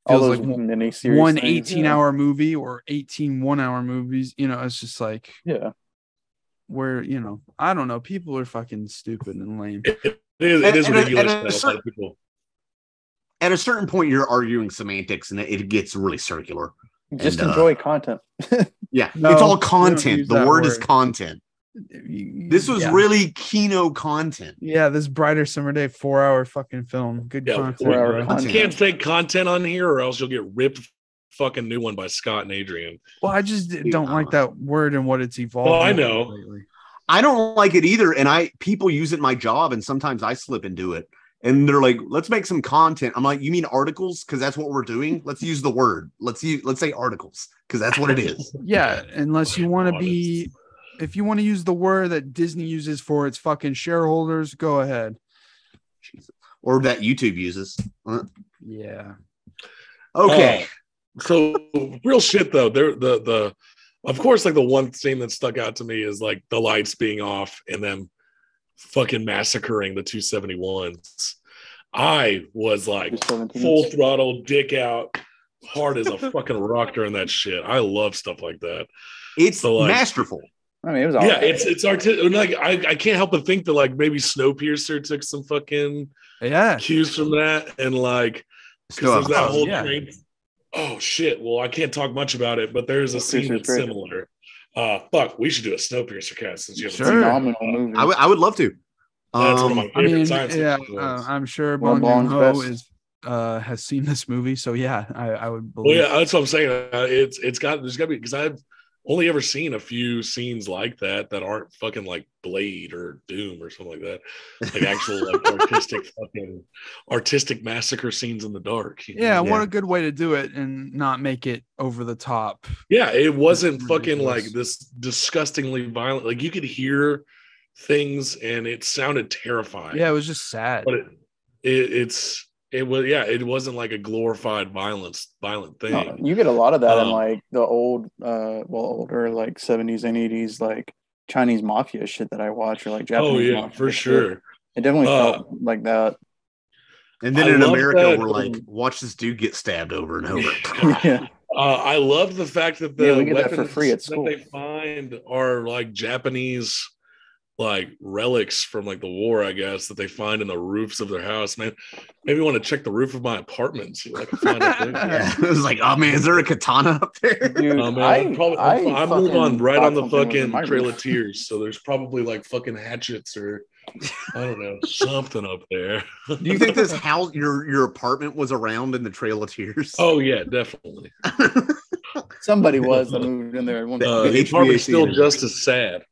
[SPEAKER 5] All
[SPEAKER 2] feels
[SPEAKER 5] those
[SPEAKER 2] like
[SPEAKER 5] mini-series
[SPEAKER 2] one
[SPEAKER 5] things,
[SPEAKER 2] 18-hour movie or 18 one-hour movies. You know, it's just like
[SPEAKER 5] yeah.
[SPEAKER 2] where, you know, I don't know. People are fucking stupid and lame.
[SPEAKER 4] It is ridiculous that a lot of people.
[SPEAKER 3] At a certain point, you're arguing semantics, and it gets really circular.
[SPEAKER 5] Just enjoy content.
[SPEAKER 3] Yeah,
[SPEAKER 2] No,
[SPEAKER 3] it's all
[SPEAKER 2] we don't
[SPEAKER 3] content.
[SPEAKER 2] use
[SPEAKER 3] The
[SPEAKER 2] that
[SPEAKER 3] word is
[SPEAKER 2] word.
[SPEAKER 3] content. This was really Kino content.
[SPEAKER 2] Yeah, this Brighter Summer Day 4-hour fucking film. Good content.
[SPEAKER 5] 4-hour
[SPEAKER 2] Bro.
[SPEAKER 5] content.
[SPEAKER 4] You can't say content on here, or else you'll get ripped. Fucking new one by Scott and Adrian.
[SPEAKER 2] Well, I just don't like that word and what it's evolved.
[SPEAKER 4] Well, I know.
[SPEAKER 2] Lately.
[SPEAKER 3] I don't like it either, and people use it in my job, and sometimes I slip into it. And they're like, "Let's make some content." I'm like, "You mean articles? Because that's what we're doing. Let's use the word. Let's say articles because that's what it is."
[SPEAKER 2] Yeah, unless you want to be, if you want to use the word that Disney uses for its fucking shareholders, go ahead.
[SPEAKER 3] Jesus. Or that YouTube uses.
[SPEAKER 2] Yeah.
[SPEAKER 3] Okay.
[SPEAKER 4] So real shit though. The of course, like the one scene that stuck out to me is like the lights being off and them fucking massacring the 271s. I was like full throttle, dick out, hard as a fucking rock during that shit. I love stuff like that.
[SPEAKER 3] It's masterful.
[SPEAKER 5] I mean, it was
[SPEAKER 4] all it's artistic. Like I can't help but think that like maybe Snowpiercer took some fucking cues from that, and like because there's that whole train. Oh shit! Well, I can't talk much about it, but there's a scene that's similar. Fuck, we should do a Snowpiercer cast since you have a
[SPEAKER 5] phenomenal movie.
[SPEAKER 3] I would love to.
[SPEAKER 4] That's one of my favorite science
[SPEAKER 2] fiction films. I'm sure Bong Joon-ho has seen this movie, so yeah, I would believe.
[SPEAKER 4] Well, yeah, that's what I'm saying. There's got to be because I've only ever seen a few scenes like that aren't fucking like Blade or Doom or something like that, like actual like artistic massacre scenes in the dark.
[SPEAKER 2] Yeah, what a good way to do it and not make it over the top.
[SPEAKER 4] Yeah, it wasn't fucking like this disgustingly violent. Like you could hear things and it sounded terrifying.
[SPEAKER 2] Yeah, it was just sad.
[SPEAKER 4] But it wasn't like a glorified violent thing.
[SPEAKER 5] No, you get a lot of that in like the older like 70s and 80s like Chinese mafia shit that I watch, or like Japanese mafia
[SPEAKER 4] for sure.
[SPEAKER 5] Shit. It definitely felt like that.
[SPEAKER 3] And then in America, we're like, watch this dude get stabbed over and over.
[SPEAKER 5] Yeah.
[SPEAKER 4] I love the fact that the
[SPEAKER 5] we get
[SPEAKER 4] weapons
[SPEAKER 5] that for free at school
[SPEAKER 4] that they find are like Japanese like relics from like the war, I guess, that they find in the roofs of their house. Man, maybe want to check the roof of my apartment and see what I can find up there.
[SPEAKER 3] Yeah. It was like, oh man, is there a katana up there?
[SPEAKER 5] Dude,
[SPEAKER 4] man, I live on right on the fucking Trail of Tears, so there's probably like fucking hatchets or I don't know, something up there.
[SPEAKER 3] Do you think this house, your apartment was around in the Trail of Tears?
[SPEAKER 4] Oh yeah, definitely.
[SPEAKER 5] Somebody was that moved in there.
[SPEAKER 4] The apartment's still just as sad.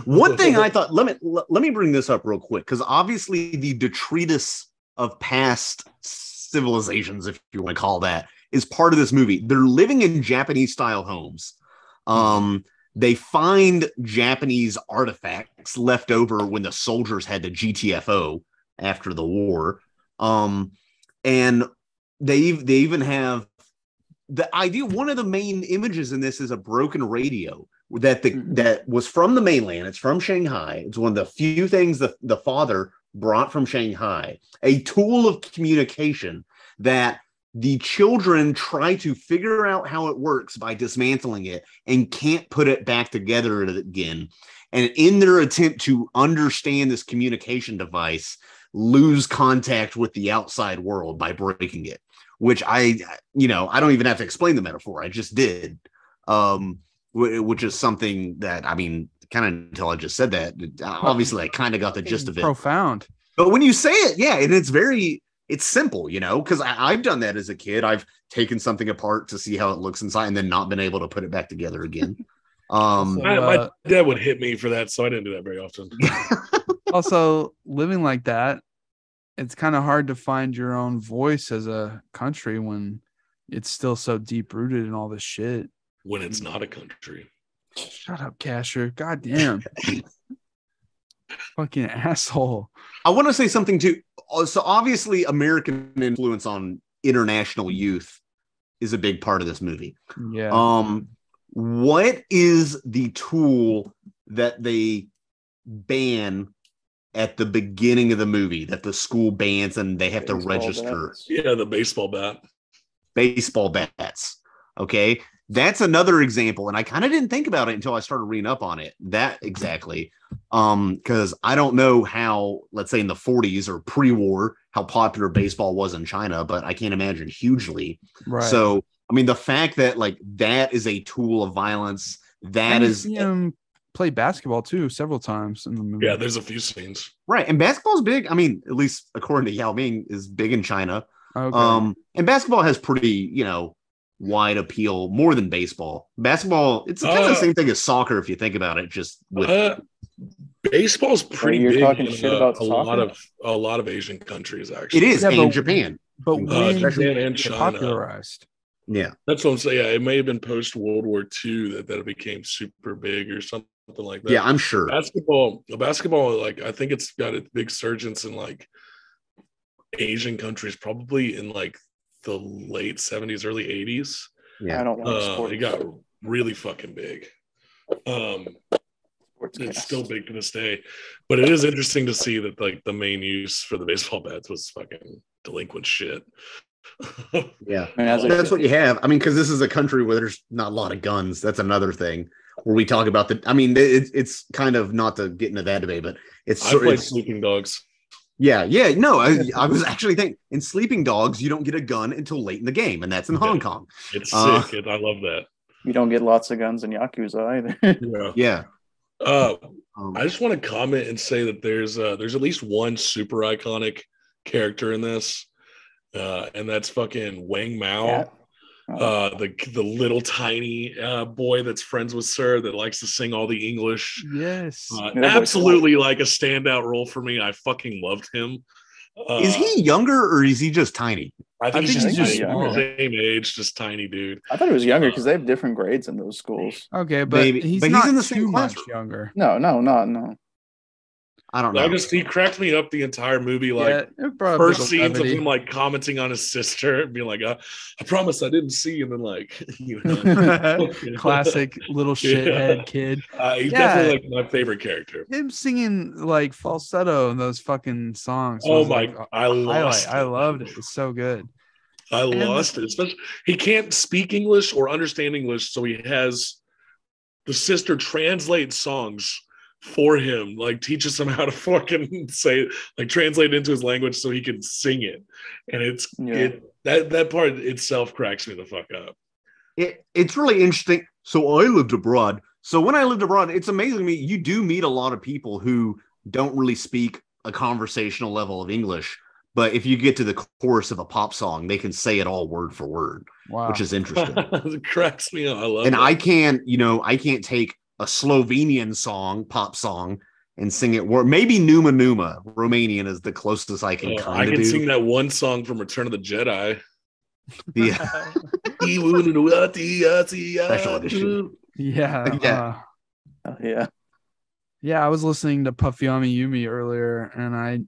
[SPEAKER 3] One thing I thought, let me bring this up real quick, because obviously the detritus of past civilizations, if you want to call that, is part of this movie. They're living in Japanese style homes. They find Japanese artifacts left over when the soldiers had the GTFO after the war. And they even have the idea. One of the main images in this is a broken radio that was from the mainland. It's from Shanghai. It's one of the few things the father brought from Shanghai, a tool of communication that the children try to figure out how it works by dismantling it and can't put it back together again. And in their attempt to understand this communication device, lose contact with the outside world by breaking it, which I don't even have to explain the metaphor. I just did. Which is something that, I mean, kind of until I just said that, obviously I kind of got the gist of it.
[SPEAKER 2] Profound.
[SPEAKER 3] But when you say it, yeah, and it's simple, because I've done that as a kid. I've taken something apart to see how it looks inside and then not been able to put it back together again.
[SPEAKER 4] My dad would hit me for that, so I didn't do that very often.
[SPEAKER 2] Also, living like that, it's kind of hard to find your own voice as a country when it's still so deep rooted in all this shit.
[SPEAKER 4] When it's not a country.
[SPEAKER 2] Shut up, Casher. God damn. Fucking asshole.
[SPEAKER 3] I want to say something too. So obviously American influence on international youth is a big part of this movie.
[SPEAKER 2] Yeah.
[SPEAKER 3] What is the tool that they ban at the beginning of the movie that the school bans and they have to register?
[SPEAKER 4] Yeah, the baseball bat.
[SPEAKER 3] baseball bats. Okay. That's another example. And I kind of didn't think about it until I started reading up on it. That exactly. Because I don't know how, let's say in the 40s or pre-war, how popular baseball was in China, but I can't imagine hugely.
[SPEAKER 2] Right.
[SPEAKER 3] So, I mean, the fact that like that is a tool of violence, that is
[SPEAKER 2] see him play basketball too several times in the movie.
[SPEAKER 4] Yeah, there's a few scenes.
[SPEAKER 3] right. And basketball is big. I mean, at least according to Yao Ming, is big in China.
[SPEAKER 2] Okay.
[SPEAKER 3] And basketball has pretty, wide appeal, more than baseball. Basketball, it's kind of the same thing as soccer if you think about it. Just with
[SPEAKER 4] baseball's pretty
[SPEAKER 5] You're
[SPEAKER 4] big
[SPEAKER 5] talking
[SPEAKER 4] in
[SPEAKER 5] shit about
[SPEAKER 4] a lot
[SPEAKER 5] soccer?
[SPEAKER 4] of Asian countries. Actually,
[SPEAKER 3] it is,
[SPEAKER 2] Yeah,
[SPEAKER 3] and Japan.
[SPEAKER 2] But when
[SPEAKER 4] Japan
[SPEAKER 2] did
[SPEAKER 4] and
[SPEAKER 2] it get
[SPEAKER 4] China.
[SPEAKER 2] popularized?
[SPEAKER 3] Yeah.
[SPEAKER 4] That's what I'm saying. Yeah, it may have been post World War II that it became super big or something like that.
[SPEAKER 3] Yeah, I'm sure.
[SPEAKER 4] Basketball, like I think it's got a big surgence in like Asian countries, probably in like the late 70s, early 80s.
[SPEAKER 3] Yeah.
[SPEAKER 5] I don't like sports.
[SPEAKER 4] It got really fucking big. It's
[SPEAKER 5] Sportscast.
[SPEAKER 4] still big to this day, but it is interesting to see that like the main use for the baseball bats was fucking delinquent shit.
[SPEAKER 3] Yeah.
[SPEAKER 5] And as
[SPEAKER 3] That's what you have. I mean, because this is a country where there's not a lot of guns. That's another thing where we talk about it's kind of not to get into that debate, but
[SPEAKER 4] I played Sleeping Dogs.
[SPEAKER 3] Yeah. No, I was actually thinking in Sleeping Dogs, you don't get a gun until late in the game, and that's in Hong Kong.
[SPEAKER 4] It's sick. I love that.
[SPEAKER 5] You don't get lots of guns in Yakuza either.
[SPEAKER 4] Yeah.
[SPEAKER 3] Yeah.
[SPEAKER 4] I just want to comment and say that there's at least one super iconic character in this, and that's fucking Wang Mao.
[SPEAKER 5] Yeah.
[SPEAKER 4] The little tiny boy that's friends with Sir that likes to sing all the English.
[SPEAKER 2] Yes.
[SPEAKER 4] Absolutely like a standout role for me. I fucking loved him.
[SPEAKER 3] Is he younger or is he just tiny?
[SPEAKER 4] I think he's just
[SPEAKER 5] younger.
[SPEAKER 4] same age, just tiny dude.
[SPEAKER 5] I thought he was younger because they have different grades in those schools.
[SPEAKER 2] Okay, but
[SPEAKER 3] Maybe.
[SPEAKER 2] he's
[SPEAKER 3] But he's
[SPEAKER 2] not
[SPEAKER 3] in the
[SPEAKER 2] too
[SPEAKER 3] same
[SPEAKER 2] much
[SPEAKER 3] classroom.
[SPEAKER 2] younger.
[SPEAKER 5] No.
[SPEAKER 3] I don't know.
[SPEAKER 4] He cracked me up the entire movie. Like
[SPEAKER 2] it brought up
[SPEAKER 4] first
[SPEAKER 2] little
[SPEAKER 4] scenes of
[SPEAKER 2] levity.
[SPEAKER 4] him like commenting on his sister and being like, I promise I didn't see, and then like
[SPEAKER 2] Classic little shithead kid.
[SPEAKER 4] He's definitely like my favorite character.
[SPEAKER 2] Him singing like falsetto in those fucking songs.
[SPEAKER 4] Oh
[SPEAKER 2] was,
[SPEAKER 4] my!
[SPEAKER 2] like,
[SPEAKER 4] I lost.
[SPEAKER 2] I loved it. It's so good.
[SPEAKER 4] I lost it. Especially he can't speak English or understand English, so he has the sister translate songs for him, like teaches him how to fucking say, like translate it into his language so he can sing it. And that part itself cracks me the fuck up.
[SPEAKER 3] It's really interesting. So I lived abroad. So when I lived abroad, it's amazing to me. You do meet a lot of people who don't really speak a conversational level of English. But if you get to the chorus of a pop song, they can say it all word for word, which is interesting.
[SPEAKER 4] It cracks me up. I love it.
[SPEAKER 3] And I can't take a Slovenian pop song, and sing it. Maybe Numa Numa, Romanian is the closest I can kind of do.
[SPEAKER 4] I can sing that one song from Return of the Jedi.
[SPEAKER 3] Special edition.
[SPEAKER 2] Yeah. Yeah, I was listening to Puffy Ami Yumi earlier, and I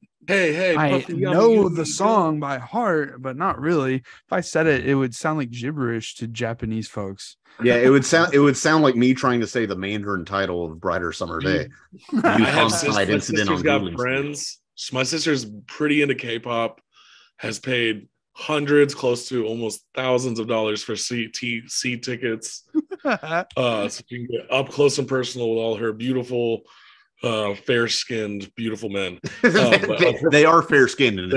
[SPEAKER 2] know the song by heart, but not really. If I said it, it would sound like gibberish to Japanese folks.
[SPEAKER 3] Yeah, it would sound like me trying to say the Mandarin title of Brighter Summer Day.
[SPEAKER 4] My sister's got friends. My sister's pretty into K-pop, has paid hundreds, close to almost thousands of dollars for seat tickets. So you can get up close and personal with all her beautiful fair-skinned, beautiful men.
[SPEAKER 3] They are fair-skinned, and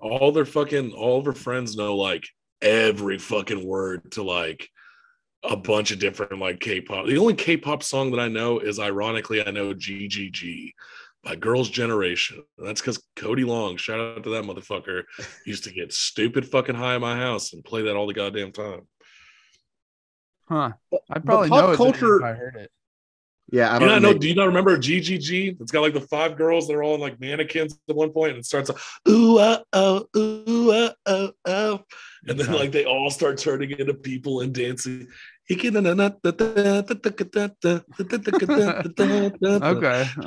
[SPEAKER 4] all of her friends know like every fucking word to like a bunch of different like K-pop. The only K-pop song that I know is, ironically, I know GGG by Girls' Generation. And that's because Cody Long, shout out to that motherfucker, used to get stupid fucking high in my house and play that all the goddamn time.
[SPEAKER 2] Huh. I probably know it
[SPEAKER 3] culture.
[SPEAKER 2] if I heard it.
[SPEAKER 3] Yeah, I don't
[SPEAKER 4] know. Do you not remember GGG? It's got like the 5 girls that are all in like mannequins at one point, and it starts off, ooh, oh, ooh, oh, oh. And then like they all start turning into people and dancing. Okay.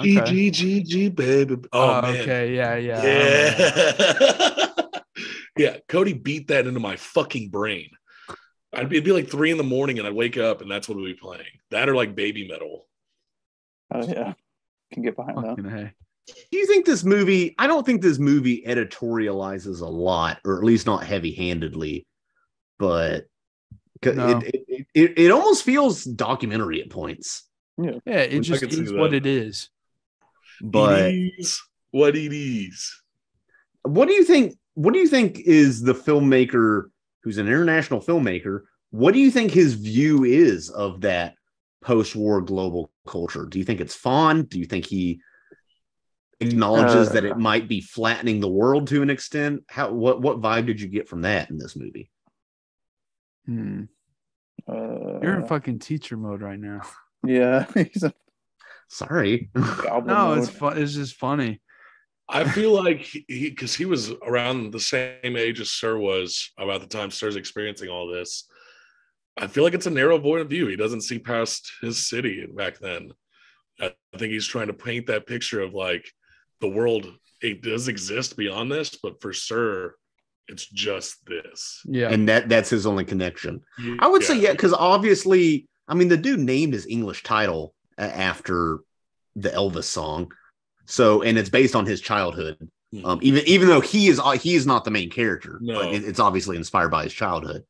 [SPEAKER 4] GGG, baby. Oh, man.
[SPEAKER 2] Okay. Yeah.
[SPEAKER 4] Yeah. Cody beat that into my fucking brain. It'd be like 3 a.m. and I'd wake up and that's what we'd be playing. That or like baby metal.
[SPEAKER 5] Oh yeah, can get behind that.
[SPEAKER 2] Hey.
[SPEAKER 3] Do you think this movie? I don't think this movie editorializes a lot, or at least not heavy-handedly, but
[SPEAKER 2] No.
[SPEAKER 3] it almost feels documentary at points.
[SPEAKER 5] Yeah,
[SPEAKER 2] it just is what it is.
[SPEAKER 3] But
[SPEAKER 4] it is what it is.
[SPEAKER 3] what do you think? What do you think is the filmmaker who's an international filmmaker? What do you think his view is of that post-war global culture? Do you think it's fond? Do you think he acknowledges that it might be flattening the world to an extent? What vibe did you get from that in this movie?
[SPEAKER 2] You're in fucking teacher mode right now.
[SPEAKER 5] Yeah, he's
[SPEAKER 3] Sorry.
[SPEAKER 2] No, it's fun. It's just funny.
[SPEAKER 4] I feel like because he was around the same age as Sir was about the time Sir's experiencing all this. I feel like it's a narrow point of view. He doesn't see past his city back then. I think he's trying to paint that picture of like the world. It does exist beyond this, but for Sir, it's just this.
[SPEAKER 2] Yeah,
[SPEAKER 3] and that's his only connection. I would say because obviously, I mean, the dude named his English title after the Elvis song, so and it's based on his childhood. Even though he is not the main character, but it's obviously inspired by his childhood.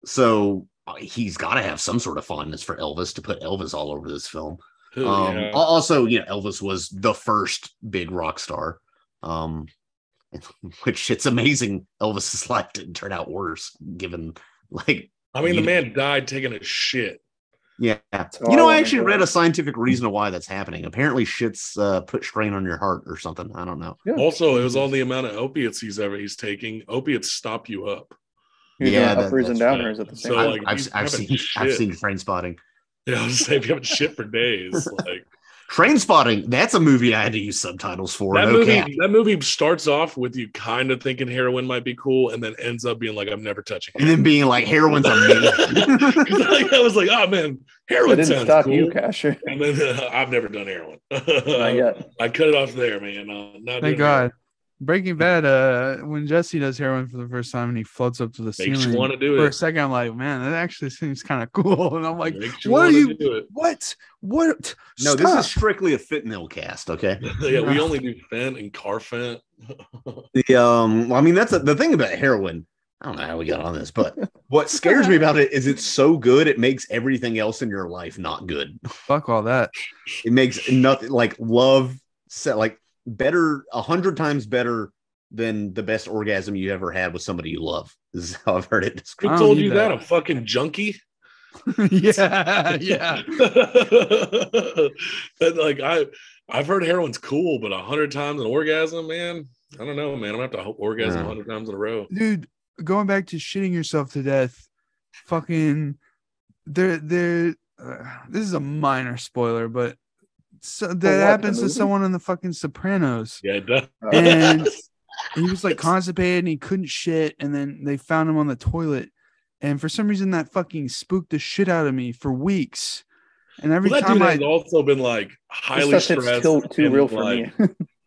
[SPEAKER 3] So he's got to have some sort of fondness for Elvis to put Elvis all over this film. Also, Elvis was the first big rock star, which it's amazing Elvis's life didn't turn out worse, given the
[SPEAKER 4] man died taking a shit.
[SPEAKER 3] Yeah. I actually read a scientific reason why that's happening. Apparently shit's put strain on your heart or something. I don't know.
[SPEAKER 5] Yeah.
[SPEAKER 4] Also, it was all the amount of opiates he's taking. Opiates stop you up.
[SPEAKER 5] Uppers and downers at the same time.
[SPEAKER 3] I've seen Train Spotting.
[SPEAKER 4] Yeah, I was saying, if you haven't shit for days, like
[SPEAKER 3] Train Spotting, that's a movie I had to use subtitles for.
[SPEAKER 4] That movie starts off with you kind of thinking heroin might be cool, and then ends up being like, I'm never touching it.
[SPEAKER 3] And then being like, heroin's amazing.
[SPEAKER 4] I was like, oh man, heroin sounds
[SPEAKER 5] stop
[SPEAKER 4] cool.
[SPEAKER 5] you, Casher.
[SPEAKER 4] And then I've never done heroin.
[SPEAKER 5] Not yet.
[SPEAKER 4] I cut it off there, man.
[SPEAKER 2] Thank God. Heroin. Breaking Bad, when Jesse does heroin for the first time and he floats up to the ceiling,
[SPEAKER 4] you want to do it.
[SPEAKER 2] For a second, I'm like, man, that actually seems kind of cool. And I'm like, what are you? What?
[SPEAKER 3] No,
[SPEAKER 2] Stop.
[SPEAKER 3] this is strictly a fentanyl cast, okay?
[SPEAKER 4] Yeah, we only do fent and carfent.
[SPEAKER 3] I mean, that's the thing about heroin. I don't know how we got on this, but what scares me about it is it's so good it makes everything else in your life not good.
[SPEAKER 2] Fuck all that.
[SPEAKER 3] It makes nothing like love better 100 times better than the best orgasm you ever had with somebody you love. This is how I've heard it described.
[SPEAKER 4] Who told you that? A fucking junkie?
[SPEAKER 2] yeah.
[SPEAKER 4] Like I've heard heroin's cool, but 100 times an orgasm, man. I don't know, man. I'm gonna have to orgasm 100 times in a row.
[SPEAKER 2] Dude, going back to shitting yourself to death, fucking this is a minor spoiler, but so that happens to someone in the fucking Sopranos.
[SPEAKER 4] Yeah, it does.
[SPEAKER 2] And he was like constipated and he couldn't shit, and then they found him on the toilet, and for some reason that fucking spooked the shit out of me for weeks. And every time
[SPEAKER 4] I've also been like highly stressed,
[SPEAKER 5] too real for me.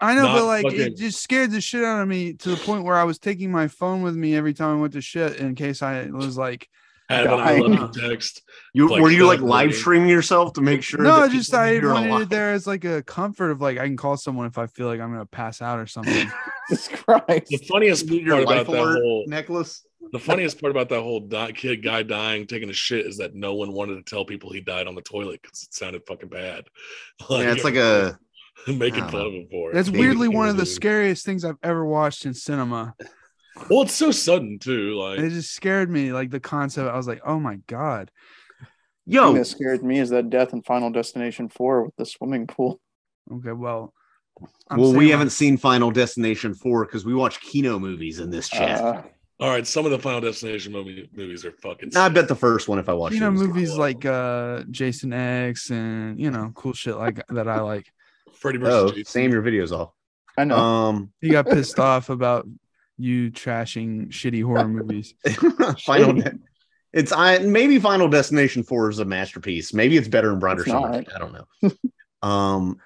[SPEAKER 2] I know, but like it just scared the shit out of me to the point where I was taking my phone with me every time I went to shit in case I was like
[SPEAKER 4] text.
[SPEAKER 3] Were you like live streaming yourself to make sure?
[SPEAKER 2] No, just I wanted it there as like a comfort of like I can call someone if I feel like I'm gonna pass out or something.
[SPEAKER 5] Jesus Christ!
[SPEAKER 4] The funniest part about that whole
[SPEAKER 3] necklace.
[SPEAKER 4] The funniest part about that whole guy dying, taking a shit, is that no one wanted to tell people he died on the toilet because it sounded fucking bad.
[SPEAKER 3] Yeah, it's like a
[SPEAKER 4] making fun of him for it.
[SPEAKER 2] That's weirdly one of the scariest things I've ever watched in cinema.
[SPEAKER 4] Well, it's so sudden too. Like
[SPEAKER 2] it just scared me. Like the concept, I was like, "Oh my god!"
[SPEAKER 5] The thing that scared me is that death in Final Destination 4 with the swimming pool.
[SPEAKER 2] Okay, well,
[SPEAKER 3] we haven't seen Final Destination 4 because we watch Kino movies in this chat.
[SPEAKER 4] All right, some of the Final Destination movies are fucking.
[SPEAKER 3] I bet the first one, if I watch,
[SPEAKER 2] Kino movies like Jason X and cool shit like that. I like.
[SPEAKER 4] Freddy versus Jason.
[SPEAKER 3] Same your videos off.
[SPEAKER 5] I know.
[SPEAKER 2] He got pissed off about you trashing shitty horror movies.
[SPEAKER 3] Maybe Final Destination 4 is a masterpiece. Maybe it's better in Brighter Summer. I don't know.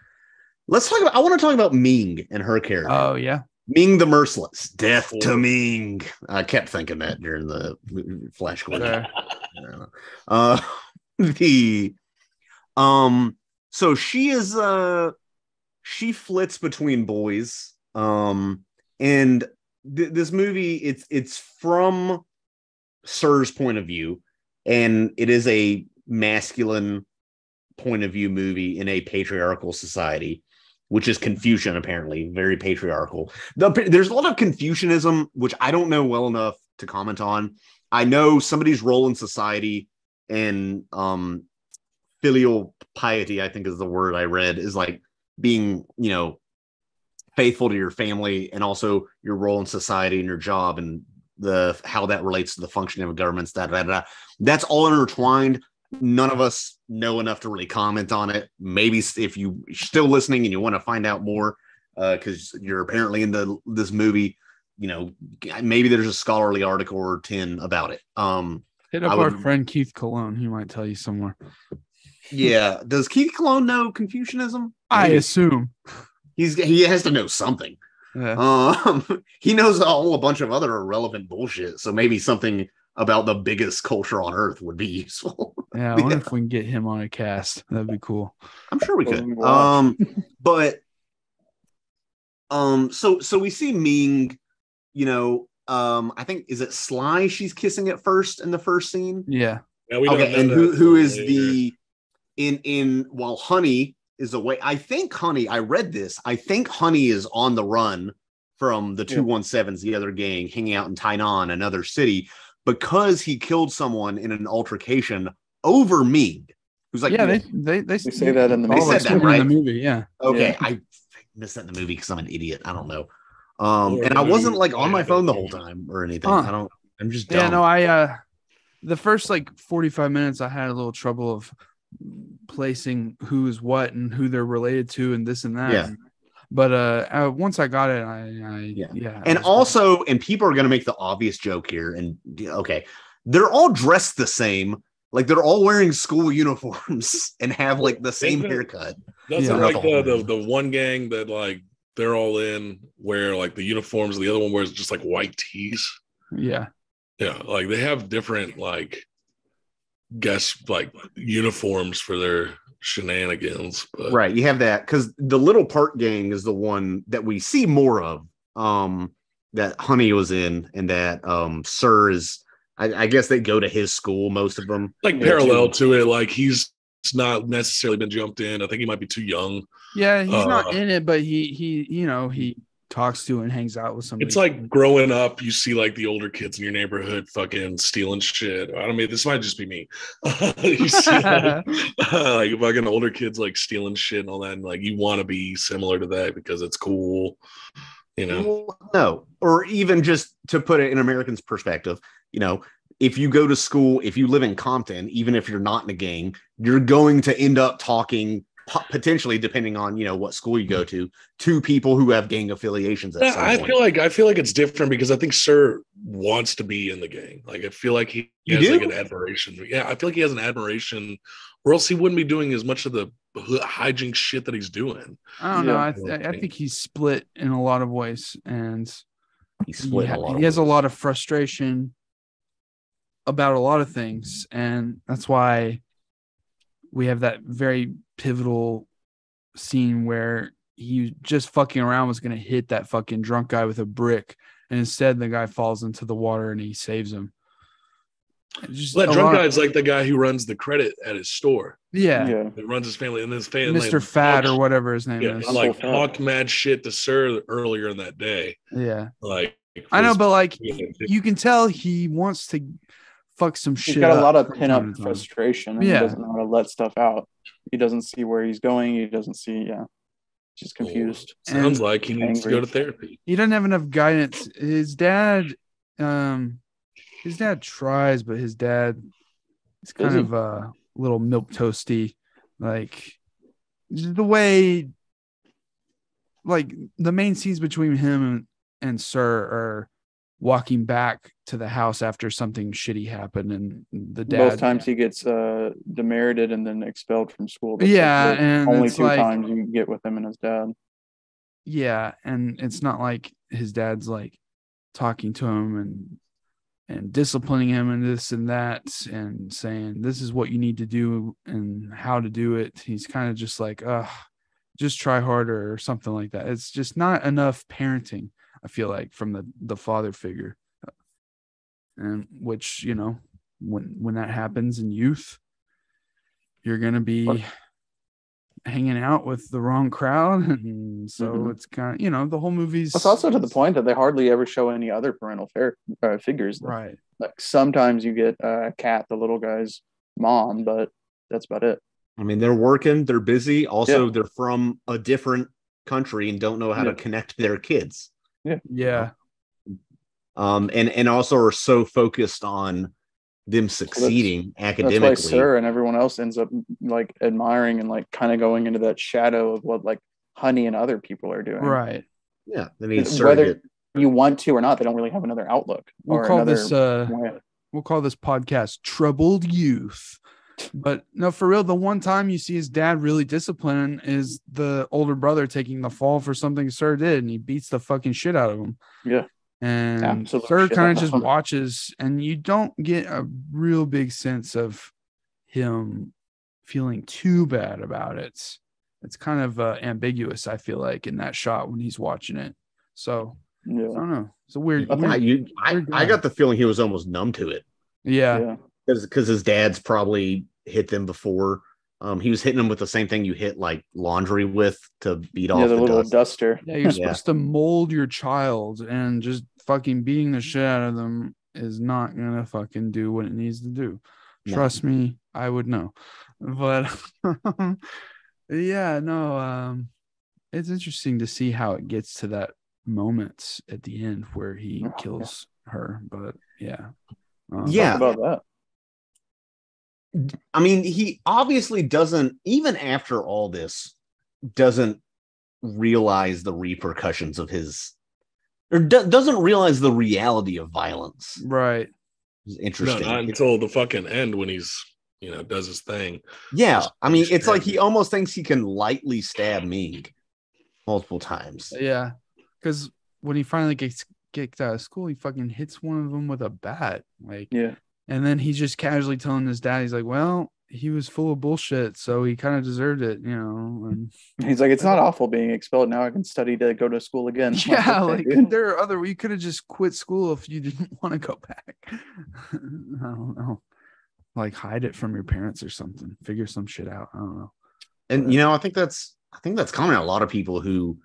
[SPEAKER 3] Let's talk about. I want to talk about Ming and her character.
[SPEAKER 2] Oh yeah,
[SPEAKER 3] Ming the Merciless. Death to Ming. I kept thinking that during the flash glitch. So she is she flits between boys. And this movie, it's from Sir's point of view, and it is a masculine point of view movie in a patriarchal society, which is Confucian, apparently, very patriarchal. There's a lot of Confucianism, which I don't know well enough to comment on. I know somebody's role in society and filial piety, I think is the word I read, is like being, faithful to your family and also your role in society and your job and how that relates to the functioning of governments. That's all intertwined. None of us know enough to really comment on it. Maybe if you're still listening and you want to find out more, because you're apparently into this movie, maybe there's a scholarly article or 10 about it.
[SPEAKER 2] Hit up our friend Keith Cologne. He might tell you some more.
[SPEAKER 3] Yeah. Does Keith Cologne know Confucianism?
[SPEAKER 2] I assume.
[SPEAKER 3] He has to know something. Yeah. He knows a bunch of other irrelevant bullshit. So maybe something about the biggest culture on earth would be useful.
[SPEAKER 2] Yeah, I wonder if we can get him on a cast. That'd be cool.
[SPEAKER 3] I'm sure we could. But so we see Ming, I think, is it Sly she's kissing at first in the first scene?
[SPEAKER 2] Yeah.
[SPEAKER 3] Okay, and who is later. While Honey is away. I read this. I think Honey is on the run from the 217s, the other gang, hanging out in Tainan, another city, because he killed someone in an altercation over Ming. Who's like,
[SPEAKER 2] yeah, they
[SPEAKER 5] say that in the movie.
[SPEAKER 3] They said that, right?
[SPEAKER 2] In the movie, yeah.
[SPEAKER 3] Okay,
[SPEAKER 5] yeah.
[SPEAKER 3] I missed that in the movie because I'm an idiot. I don't know. And I wasn't like on my phone the whole time or anything. I'm just dumb.
[SPEAKER 2] Yeah, no, the first like 45 minutes I had a little trouble of placing who is what and who they're related to and this and that.
[SPEAKER 3] Yeah.
[SPEAKER 2] But once I got it,
[SPEAKER 3] And also, and people are going to make the obvious joke here. And okay, they're all dressed the same. Like they're all wearing school uniforms and have like the same haircut.
[SPEAKER 4] That's like the one gang that like they're all in wear like the uniforms. The other one wears just like white tees.
[SPEAKER 2] Yeah.
[SPEAKER 4] Yeah. Like they have different like uniforms for their shenanigans. But.
[SPEAKER 3] Right. You have that because the Little Park gang is the one that we see more of. That Honey was in, and that Sir is. I guess they go to his school, most of them.
[SPEAKER 4] Like parallel to it, like he's not necessarily been jumped in. I think he might be too young.
[SPEAKER 2] Yeah, he's not in it, but he talks to and hangs out with somebody.
[SPEAKER 4] It's like growing up, you see like the older kids in your neighborhood fucking stealing shit. I don't mean, this might just be me. You see like fucking older kids like stealing shit and all that, and like you want to be similar to that because it's cool.
[SPEAKER 3] No, or even just to put it in Americans' perspective, if you go to school, if you live in Compton, even if you're not in a gang, you're going to end up talking potentially, depending on what school you go to people who have gang affiliations.
[SPEAKER 4] I feel like it's different because I think Sir wants to be in the gang. Like I feel like he has like an admiration. Yeah, I feel like he has an admiration, or else he wouldn't be doing as much of the hijinks shit that he's doing.
[SPEAKER 2] I don't know. I think he's split in a lot of ways, and he has a lot of frustration about a lot of things, and that's why we have that very pivotal scene where he just fucking around was going to hit that fucking drunk guy with a brick, and instead the guy falls into the water and he saves him.
[SPEAKER 4] That drunk guy's like the guy who runs the credit at his store.
[SPEAKER 2] Yeah.
[SPEAKER 4] He runs his family, and his family,
[SPEAKER 2] Mr. Fat or whatever his name is.
[SPEAKER 4] Like talked mad shit to Sir earlier in that day.
[SPEAKER 2] Yeah.
[SPEAKER 4] Like
[SPEAKER 2] I know, but like you can tell he wants to fuck some shit.
[SPEAKER 5] He's got a lot of pin-up frustration. And
[SPEAKER 2] Yeah.
[SPEAKER 5] He doesn't know how to let stuff out. He doesn't see where he's going. He doesn't see, just confused.
[SPEAKER 4] Sounds like he needs to go to therapy.
[SPEAKER 2] He doesn't have enough guidance. His dad tries, but his dad is kind of a little milk toasty. Like the way, like the main scenes between him and Sir are walking back to the house after something shitty happened, and the dad.
[SPEAKER 5] Both times he gets demerited and then expelled from school.
[SPEAKER 2] That's and
[SPEAKER 5] only two times you get with him and his dad.
[SPEAKER 2] Yeah, and it's not like his dad's like talking to him and disciplining him and this and that and saying this is what you need to do and how to do it. He's kind of just like, just try harder or something like that. It's just not enough parenting, I feel like, from the father figure. and which, you know, when that happens in youth, you're going to be hanging out with the wrong crowd. And so it's kind of, you know, the whole movie's.
[SPEAKER 5] It's also to the point that they hardly ever show any other parental figures.
[SPEAKER 2] Right.
[SPEAKER 5] Like sometimes you get Kat, the little guy's mom, but that's about it.
[SPEAKER 3] I mean, they're working, they're busy. Also, they're from a different country and don't know how to connect their kids.
[SPEAKER 2] Yeah.
[SPEAKER 3] And also are so focused on them succeeding academically.
[SPEAKER 5] That's why Sir and everyone else ends up like admiring and like kind of going into that shadow of what like Honey and other people are doing.
[SPEAKER 2] Right.
[SPEAKER 3] Yeah. I mean,
[SPEAKER 5] whether you want to or not, they don't really have another outlook.
[SPEAKER 2] We'll call this podcast Troubled Youth. But no, for real, the one time you see his dad really discipline is the older brother taking the fall for something Sir did, and he beats the fucking shit out of him.
[SPEAKER 5] Yeah.
[SPEAKER 2] And Sir kind of just watches, and you don't get a real big sense of him feeling too bad about it. It's kind of ambiguous, I feel like, in that shot when he's watching it. So I don't know. It's a weird.
[SPEAKER 3] I got the feeling he was almost numb to it.
[SPEAKER 2] Yeah.
[SPEAKER 3] Because his dad's probably hit them before. He was hitting them with the same thing you hit like laundry with to beat off
[SPEAKER 5] the little
[SPEAKER 3] dust.
[SPEAKER 5] duster.
[SPEAKER 2] Yeah, you're supposed to mold your child, and just fucking beating the shit out of them is not gonna fucking do what it needs to do. No. Trust me, I would know. But it's interesting to see how it gets to that moment at the end where he kills her. But
[SPEAKER 5] talk about that.
[SPEAKER 3] I mean, he obviously doesn't, even after all this, doesn't realize the repercussions of his, or doesn't realize the reality of violence.
[SPEAKER 2] Right.
[SPEAKER 3] It's interesting.
[SPEAKER 4] No, not until the fucking end when he's, does his thing.
[SPEAKER 3] Yeah. I mean, it's like he almost thinks he can lightly stab Ming multiple times.
[SPEAKER 2] Yeah. Because when he finally gets kicked out of school, he fucking hits one of them with a bat. Like, and then he's just casually telling his dad, he's like, well, he was full of bullshit, so he kind of deserved it, And
[SPEAKER 5] he's like, it's not awful being expelled. Now I can study to go to school again.
[SPEAKER 2] Yeah, like there are you could have just quit school if you didn't want to go back. I don't know. Like hide it from your parents or something. Figure some shit out. I don't know.
[SPEAKER 3] And I think that's common. A lot of people who,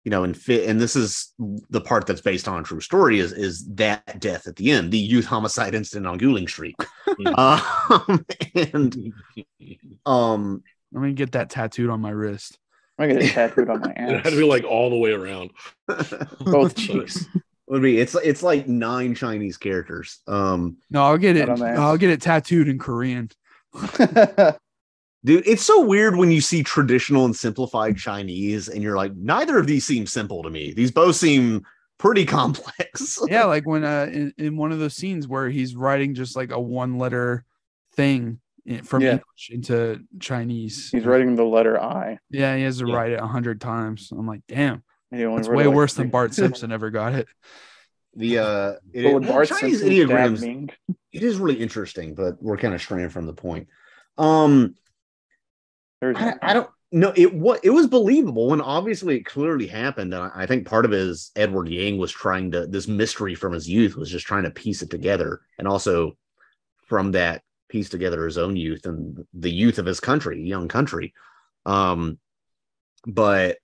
[SPEAKER 3] and this is the part that's based on a true story is that death at the end, the youth homicide incident on Guling Street.
[SPEAKER 2] I'm gonna get that tattooed on my wrist.
[SPEAKER 5] I'm gonna get it tattooed on my ass.
[SPEAKER 4] It had to be like all the way around.
[SPEAKER 5] Both cheeks.
[SPEAKER 3] Would be it's like 9 Chinese characters.
[SPEAKER 2] No, I'll get it tattooed in Korean.
[SPEAKER 3] Dude, it's so weird when you see traditional and simplified Chinese and you're like, neither of these seem simple to me. These both seem pretty complex.
[SPEAKER 2] Yeah, like when in one of those scenes where he's writing just like a 1-letter thing from English into Chinese.
[SPEAKER 5] He's writing the letter I.
[SPEAKER 2] Yeah, he has to write it 100 times. I'm like, damn. It's way worse than Bart Simpson ever got it.
[SPEAKER 3] Chinese Enneagrams, it is really interesting, but we're kind of straying from the point. I don't know. It was believable when obviously it clearly happened. And I think part of it is Edward Yang was trying to, this mystery from his youth was just trying to piece it together. And also from that, piece together his own youth and the youth of his country, young country. But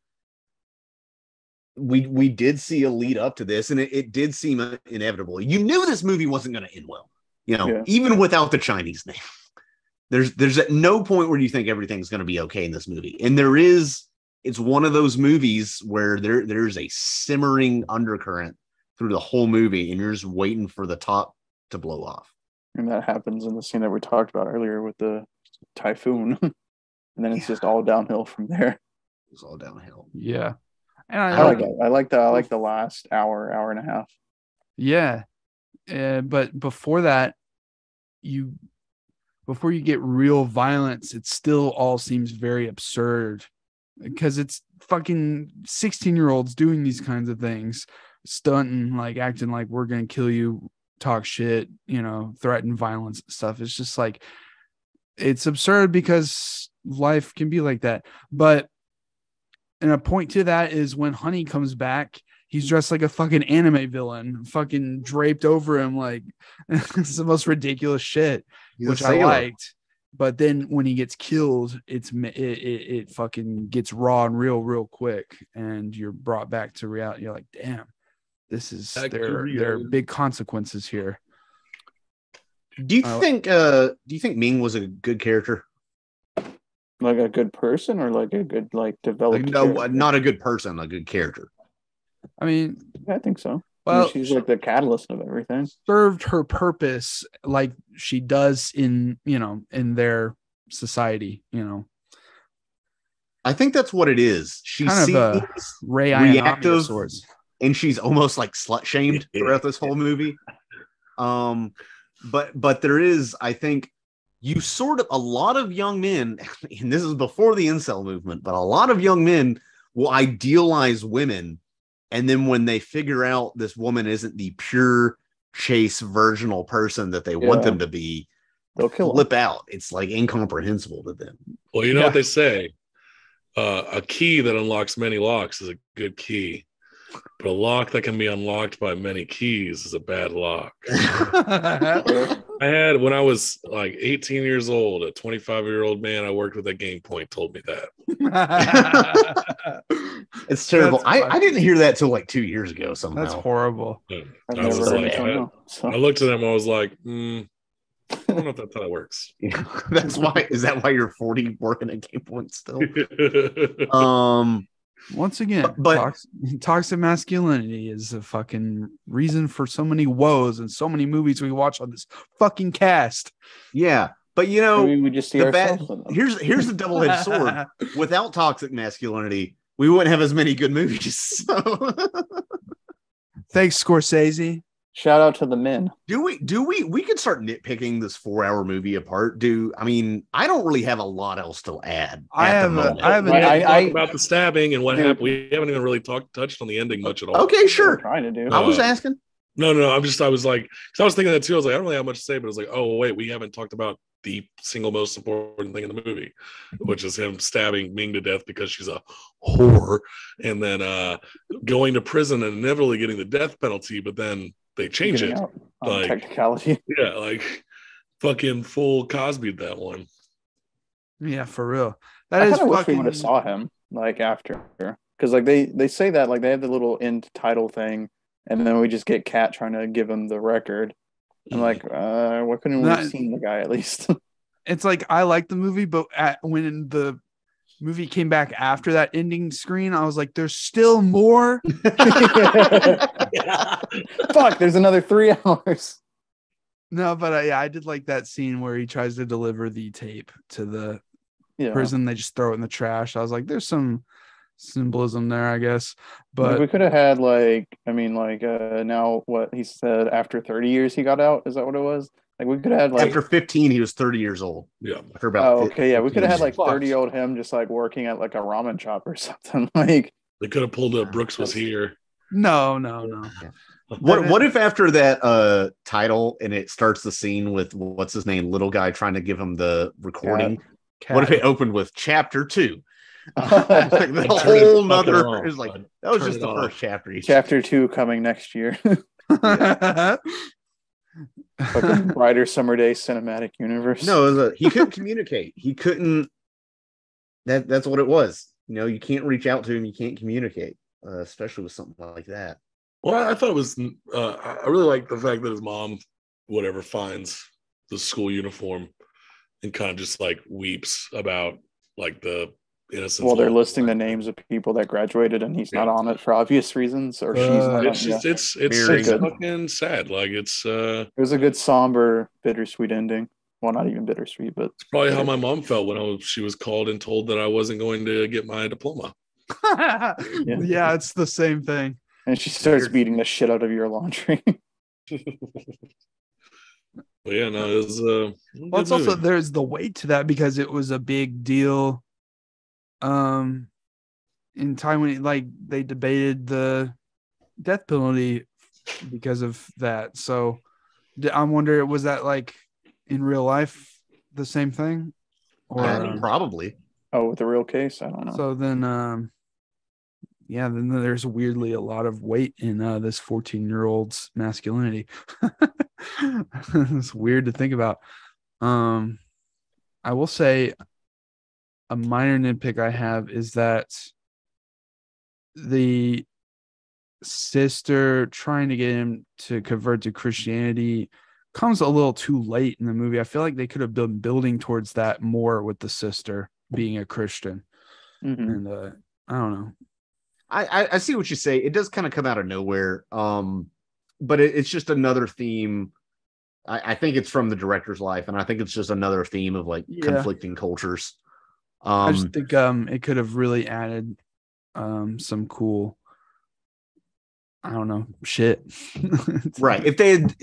[SPEAKER 3] we did see a lead up to this, and it did seem inevitable. You knew this movie wasn't going to end well, even without the Chinese name. There's at no point where you think everything's going to be okay in this movie. And it's one of those movies where there's a simmering undercurrent through the whole movie, and you're just waiting for the top to blow off.
[SPEAKER 5] And that happens in the scene that we talked about earlier with the typhoon. And then it's just all downhill from there.
[SPEAKER 3] It's all downhill.
[SPEAKER 2] Yeah. And
[SPEAKER 5] I like it. I like the last hour and a half.
[SPEAKER 2] Yeah. But before that, before you get real violence, it still all seems very absurd because it's fucking 16-year-olds doing these kinds of things, stunting, like acting like we're going to kill you, talk shit, threaten violence and stuff. It's just like, it's absurd because life can be like that. But and a point to that is when Honey comes back, he's dressed like a fucking anime villain, fucking draped over him like it's the most ridiculous shit,
[SPEAKER 3] He's
[SPEAKER 2] which
[SPEAKER 3] a
[SPEAKER 2] I
[SPEAKER 3] sailor.
[SPEAKER 2] liked. But then when he gets killed, it fucking gets raw and real quick, and you're brought back to reality. You're like, damn, this is there are big consequences here.
[SPEAKER 3] Do you think Ming was a good character?
[SPEAKER 5] Like a good person or like a good developed
[SPEAKER 3] No,
[SPEAKER 5] character?
[SPEAKER 3] not a good person, a good character.
[SPEAKER 2] I mean,
[SPEAKER 5] I think so.
[SPEAKER 2] well,
[SPEAKER 5] she's like the catalyst of everything.
[SPEAKER 2] Served her purpose like she does in their society.
[SPEAKER 3] I think that's what it is. She
[SPEAKER 2] Kind
[SPEAKER 3] seems
[SPEAKER 2] of a Ray Ayanami of
[SPEAKER 3] reactive,
[SPEAKER 2] sorts.
[SPEAKER 3] and she's almost like slut shamed throughout this whole movie. But there is, I think, a lot of young men, and this is before the incel movement, but a lot of young men will idealize women, and then when they figure out this woman isn't the pure chase virginal person that they want them to be,
[SPEAKER 5] they'll
[SPEAKER 3] flip out. It's like incomprehensible to them.
[SPEAKER 4] Well, you know what they say. A key that unlocks many locks is a good key, but a lock that can be unlocked by many keys is a bad lock. I had, when I was like 18 years old, a 25-year-old man I worked with at Game Point told me that.
[SPEAKER 3] It's terrible. I didn't hear that till like 2 years ago somehow.
[SPEAKER 2] That's horrible.
[SPEAKER 4] I was like, I looked at him, I was like, I don't know if that's how it works.
[SPEAKER 3] That's why. Is that why you're 40 working at Game Point still?
[SPEAKER 2] Once again,
[SPEAKER 3] but
[SPEAKER 2] toxic masculinity is a fucking reason for so many woes and so many movies we watch on this fucking cast.
[SPEAKER 3] Yeah, but maybe
[SPEAKER 5] we just see ourselves in them.
[SPEAKER 3] Here's the double-edged sword. Without toxic masculinity, we wouldn't have as many good movies. So.
[SPEAKER 2] Thanks, Scorsese.
[SPEAKER 5] Shout out to the men.
[SPEAKER 3] We could start nitpicking this 4-hour movie apart. I don't really have a lot else to add.
[SPEAKER 2] I haven't
[SPEAKER 4] about the stabbing and what happened. We haven't even really touched on the ending much at all.
[SPEAKER 3] Okay, sure.
[SPEAKER 5] Trying to do.
[SPEAKER 3] I was asking.
[SPEAKER 4] No. I was like, because I was thinking that too. I was like, I don't really have much to say, but I was like, oh wait, we haven't talked about the single most important thing in the movie, which is him stabbing Ming to death because she's a whore, and then going to prison and inevitably getting the death penalty, but then they change it. Like
[SPEAKER 5] technicality.
[SPEAKER 4] Yeah, like fucking full Cosby that one.
[SPEAKER 2] Yeah, for real.
[SPEAKER 5] I kind of wish we would have saw him like after, because like they say that like they have the little end title thing, and then we just get Kat trying to give him the record. I'm like, why couldn't we have seen the guy at least?
[SPEAKER 2] It's like I like the movie, but when the movie came back after that ending screen, I was like, there's still more.
[SPEAKER 5] Fuck, there's another 3 hours.
[SPEAKER 2] No, but I did like that scene where he tries to deliver the tape to the prison. They just throw it in the trash. I was like, there's some symbolism there, I guess. But
[SPEAKER 5] like we could have had now what he said, after 30 years he got out. Is that what it was? Like we could have had
[SPEAKER 3] after 15 he was 30 years old.
[SPEAKER 4] Yeah.
[SPEAKER 3] After about
[SPEAKER 5] we could have had 30-year-old him just like working at like a ramen shop or something. Like
[SPEAKER 4] they could have pulled up Brooks Was Here.
[SPEAKER 2] No.
[SPEAKER 3] Yeah. What if after that title and it starts the scene with what's his name, little guy trying to give him the recording? Cat. What if it opened with chapter 2? Like the whole nother is like that was just the first chapter.
[SPEAKER 5] Chapter 2 coming next year. Like a brighter summer day cinematic universe.
[SPEAKER 3] No, he couldn't communicate. He couldn't. That's what it was. You can't reach out to him. You can't communicate, especially with something like that.
[SPEAKER 4] Well, I thought it was. I really like the fact that his mom, finds the school uniform, and kind of just like weeps about like the innocence.
[SPEAKER 5] Well, they're listing the names of people that graduated, and he's not on it for obvious reasons, or she's not.
[SPEAKER 4] It's fucking sad. Like it
[SPEAKER 5] was a good somber, bittersweet ending. Well, not even bittersweet, but
[SPEAKER 4] it's probably how my mom felt when she was called and told that I wasn't going to get my diploma.
[SPEAKER 2] Yeah, it's the same thing.
[SPEAKER 5] And she starts beating the shit out of your laundry.
[SPEAKER 4] But yeah, no, it was.
[SPEAKER 2] Well, it's also there's the weight to that because it was a big deal. In Taiwan, like they debated the death penalty because of that. So I wonder, was that like in real life the same thing? Or
[SPEAKER 3] probably.
[SPEAKER 5] Oh, with the real case, I don't know.
[SPEAKER 2] So then, yeah, then there's weirdly a lot of weight in this 14-year-old's masculinity. It's weird to think about. I will say a minor nitpick I have is that the sister trying to get him to convert to Christianity comes a little too late in the movie. I feel like they could have been building towards that more with the sister being a Christian. And I don't know.
[SPEAKER 3] I see what you say. It does kind of come out of nowhere. But it's just another theme. I think it's from the director's life, and I think it's just another theme of like conflicting cultures.
[SPEAKER 2] I just think it could have really added some cool, I don't know, shit.
[SPEAKER 3] Right. If they had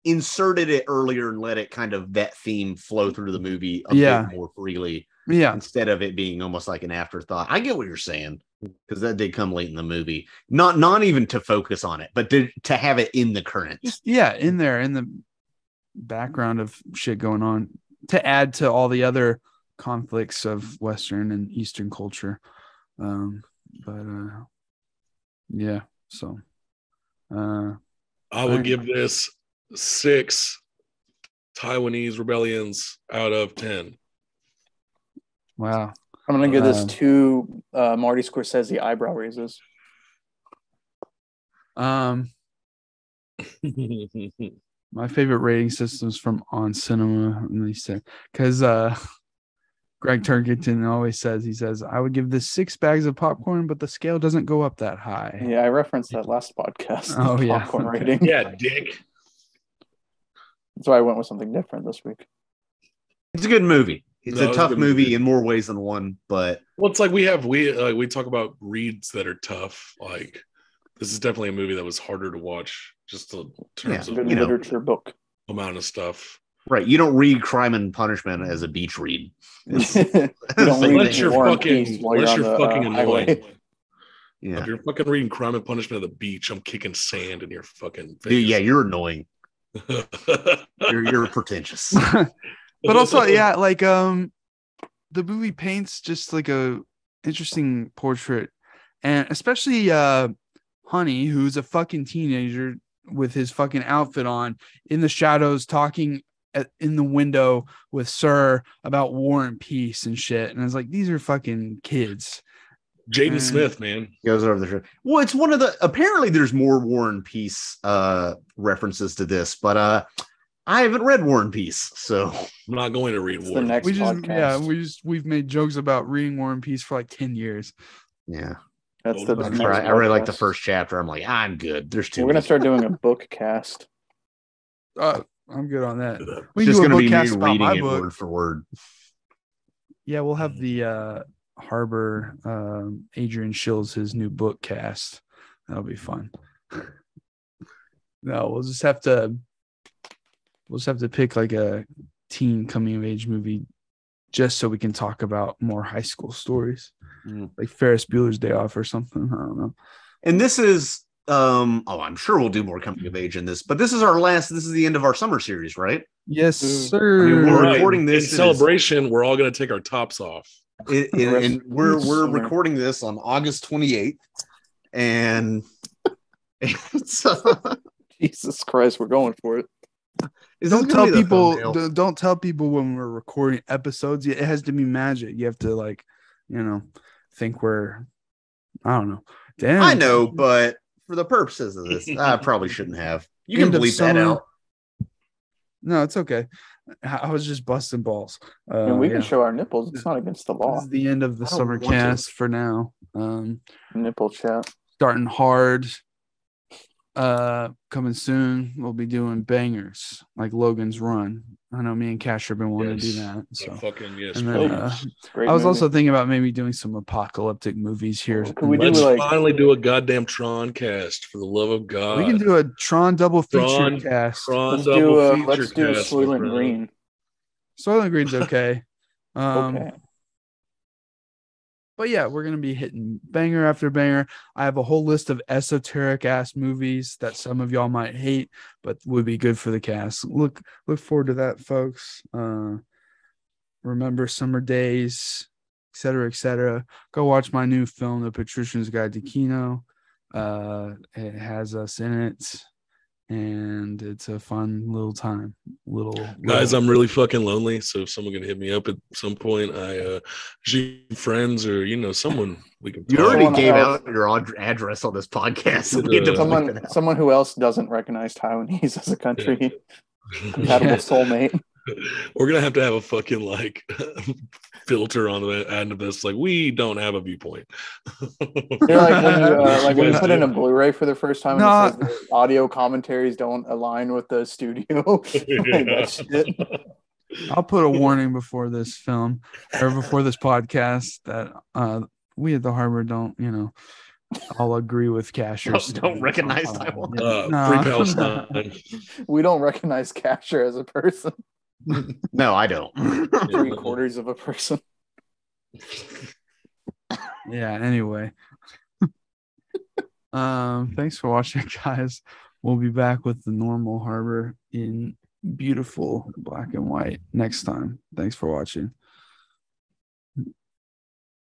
[SPEAKER 3] inserted it earlier and let it kind of that theme flow through the movie a bit more freely.
[SPEAKER 2] Yeah.
[SPEAKER 3] Instead of it being almost like an afterthought. I get what you're saying, because that did come late in the movie. Not even to focus on it, but to have it in the current.
[SPEAKER 2] In there, in the background of shit going on, to add to all the other conflicts of Western and Eastern culture. So
[SPEAKER 4] I would give this 6 Taiwanese rebellions out of 10.
[SPEAKER 2] Wow.
[SPEAKER 5] I'm gonna give this 2 Marty Scorsese eyebrow raises.
[SPEAKER 2] My favorite rating systems from On Cinema, and they said, because Greg Turkington always says, he says, I would give this 6 bags of popcorn, but the scale doesn't go up that high.
[SPEAKER 5] Yeah, I referenced that last podcast.
[SPEAKER 2] Oh, yeah.
[SPEAKER 5] Popcorn rating.
[SPEAKER 4] Yeah, dick.
[SPEAKER 5] That's why I went with something different this week.
[SPEAKER 3] It's a good movie. It's a tough movie in more ways than one, but
[SPEAKER 4] it's like we talk about reads that are tough. Like, this is definitely a movie that was harder to watch, just in terms of
[SPEAKER 5] literature book
[SPEAKER 4] amount of stuff.
[SPEAKER 3] Right, you don't read Crime and Punishment as a beach read.
[SPEAKER 4] Unless you're fucking annoying.
[SPEAKER 3] Yeah,
[SPEAKER 4] if you're fucking reading Crime and Punishment at the beach, I'm kicking sand in your fucking face.
[SPEAKER 3] Dude, yeah, you're annoying. you're pretentious.
[SPEAKER 2] But also, like the movie paints just like a interesting portrait, and especially Honey, who's a fucking teenager with his fucking outfit on in the shadows, talking in the window with Sir about war and peace and shit. And I was like, these are fucking kids.
[SPEAKER 4] Jaden Smith, man,
[SPEAKER 3] goes over the show. Well, it's one of the. Apparently, there's more War and Peace references to this, but I haven't read War and Peace, so
[SPEAKER 4] I'm not going to read War.
[SPEAKER 5] The next podcast.
[SPEAKER 2] We've made jokes about reading War and Peace for like 10 years.
[SPEAKER 3] Yeah,
[SPEAKER 5] that's the.
[SPEAKER 3] I really like the first chapter. I'm like, I'm good. There's 2.
[SPEAKER 5] We're gonna start doing a book cast.
[SPEAKER 2] I'm good on that.
[SPEAKER 3] It's just gonna be me reading it word for word.
[SPEAKER 2] Yeah, we'll have the Harbor Adrian Schills his new book cast. That'll be fun. No, we'll just have to pick like a teen coming of age movie just so we can talk about more high school stories, like Ferris Bueller's Day Off or something. I don't know.
[SPEAKER 3] And this is I'm sure we'll do more coming of age in this, but this is the end of our summer series, right?
[SPEAKER 2] Yes, sir.
[SPEAKER 3] I mean, we're recording this
[SPEAKER 4] in celebration. We're all going to take our tops off.
[SPEAKER 3] And we're recording this on August 28th, and it's
[SPEAKER 5] Jesus Christ, we're going for it.
[SPEAKER 2] Don't tell people when we're recording episodes. It has to be magic. You have to think we're, I don't know. Damn.
[SPEAKER 3] I know, but for the purposes of this, I probably shouldn't have. You can bleep that out.
[SPEAKER 2] No, it's okay. I was just busting balls.
[SPEAKER 5] And we can show our nipples. It's not against the law.
[SPEAKER 2] This is the end of the summer cast for now.
[SPEAKER 5] Nipple chat.
[SPEAKER 2] Starting hard. Coming soon. We'll be doing bangers like Logan's Run. I know me and Cash have been wanting to do that. So
[SPEAKER 4] fucking yes.
[SPEAKER 2] And then, I was also thinking about maybe doing some apocalyptic movies here.
[SPEAKER 4] Let's finally do a goddamn Tron cast, for the love of God.
[SPEAKER 2] We can do a Tron double feature cast.
[SPEAKER 5] Let's do Soylent Green.
[SPEAKER 2] Soylent Green's okay.
[SPEAKER 5] Okay.
[SPEAKER 2] But yeah, we're gonna be hitting banger after banger. I have a whole list of esoteric ass movies that some of y'all might hate, but would be good for the cast. Look forward to that, folks. Remember Summer Days. etc., etc. Go watch my new film, The Patrician's Guide to Kino. It has us in it, and it's a fun little time.
[SPEAKER 4] Guys, I'm really fucking lonely. So if someone can hit me up at some point, friends or someone we can.
[SPEAKER 3] You
[SPEAKER 4] talk.
[SPEAKER 3] already
[SPEAKER 5] Someone
[SPEAKER 3] gave
[SPEAKER 5] else-
[SPEAKER 3] out your address on this podcast. So we had to point that out.
[SPEAKER 5] Someone who else doesn't recognize Taiwanese as a country compatible soulmate.
[SPEAKER 4] We're gonna have to have a fucking like filter on the end of this. Like, we don't have a viewpoint.
[SPEAKER 5] Like when you put in a Blu-ray for the first time, and it says the audio commentaries don't align with the studio. Like that shit.
[SPEAKER 2] I'll put a warning before this film or before this podcast that we at the Harbor don't, I'll agree with Cashers.
[SPEAKER 3] Don't recognize Taiwan.
[SPEAKER 4] Free Palestine.
[SPEAKER 5] We don't recognize Casher as a person.
[SPEAKER 3] No, I don't.
[SPEAKER 5] 3/4 of a person.
[SPEAKER 2] Yeah, anyway. Thanks for watching, guys. We'll be back with the normal Harbor in beautiful black and white next time. Thanks for watching.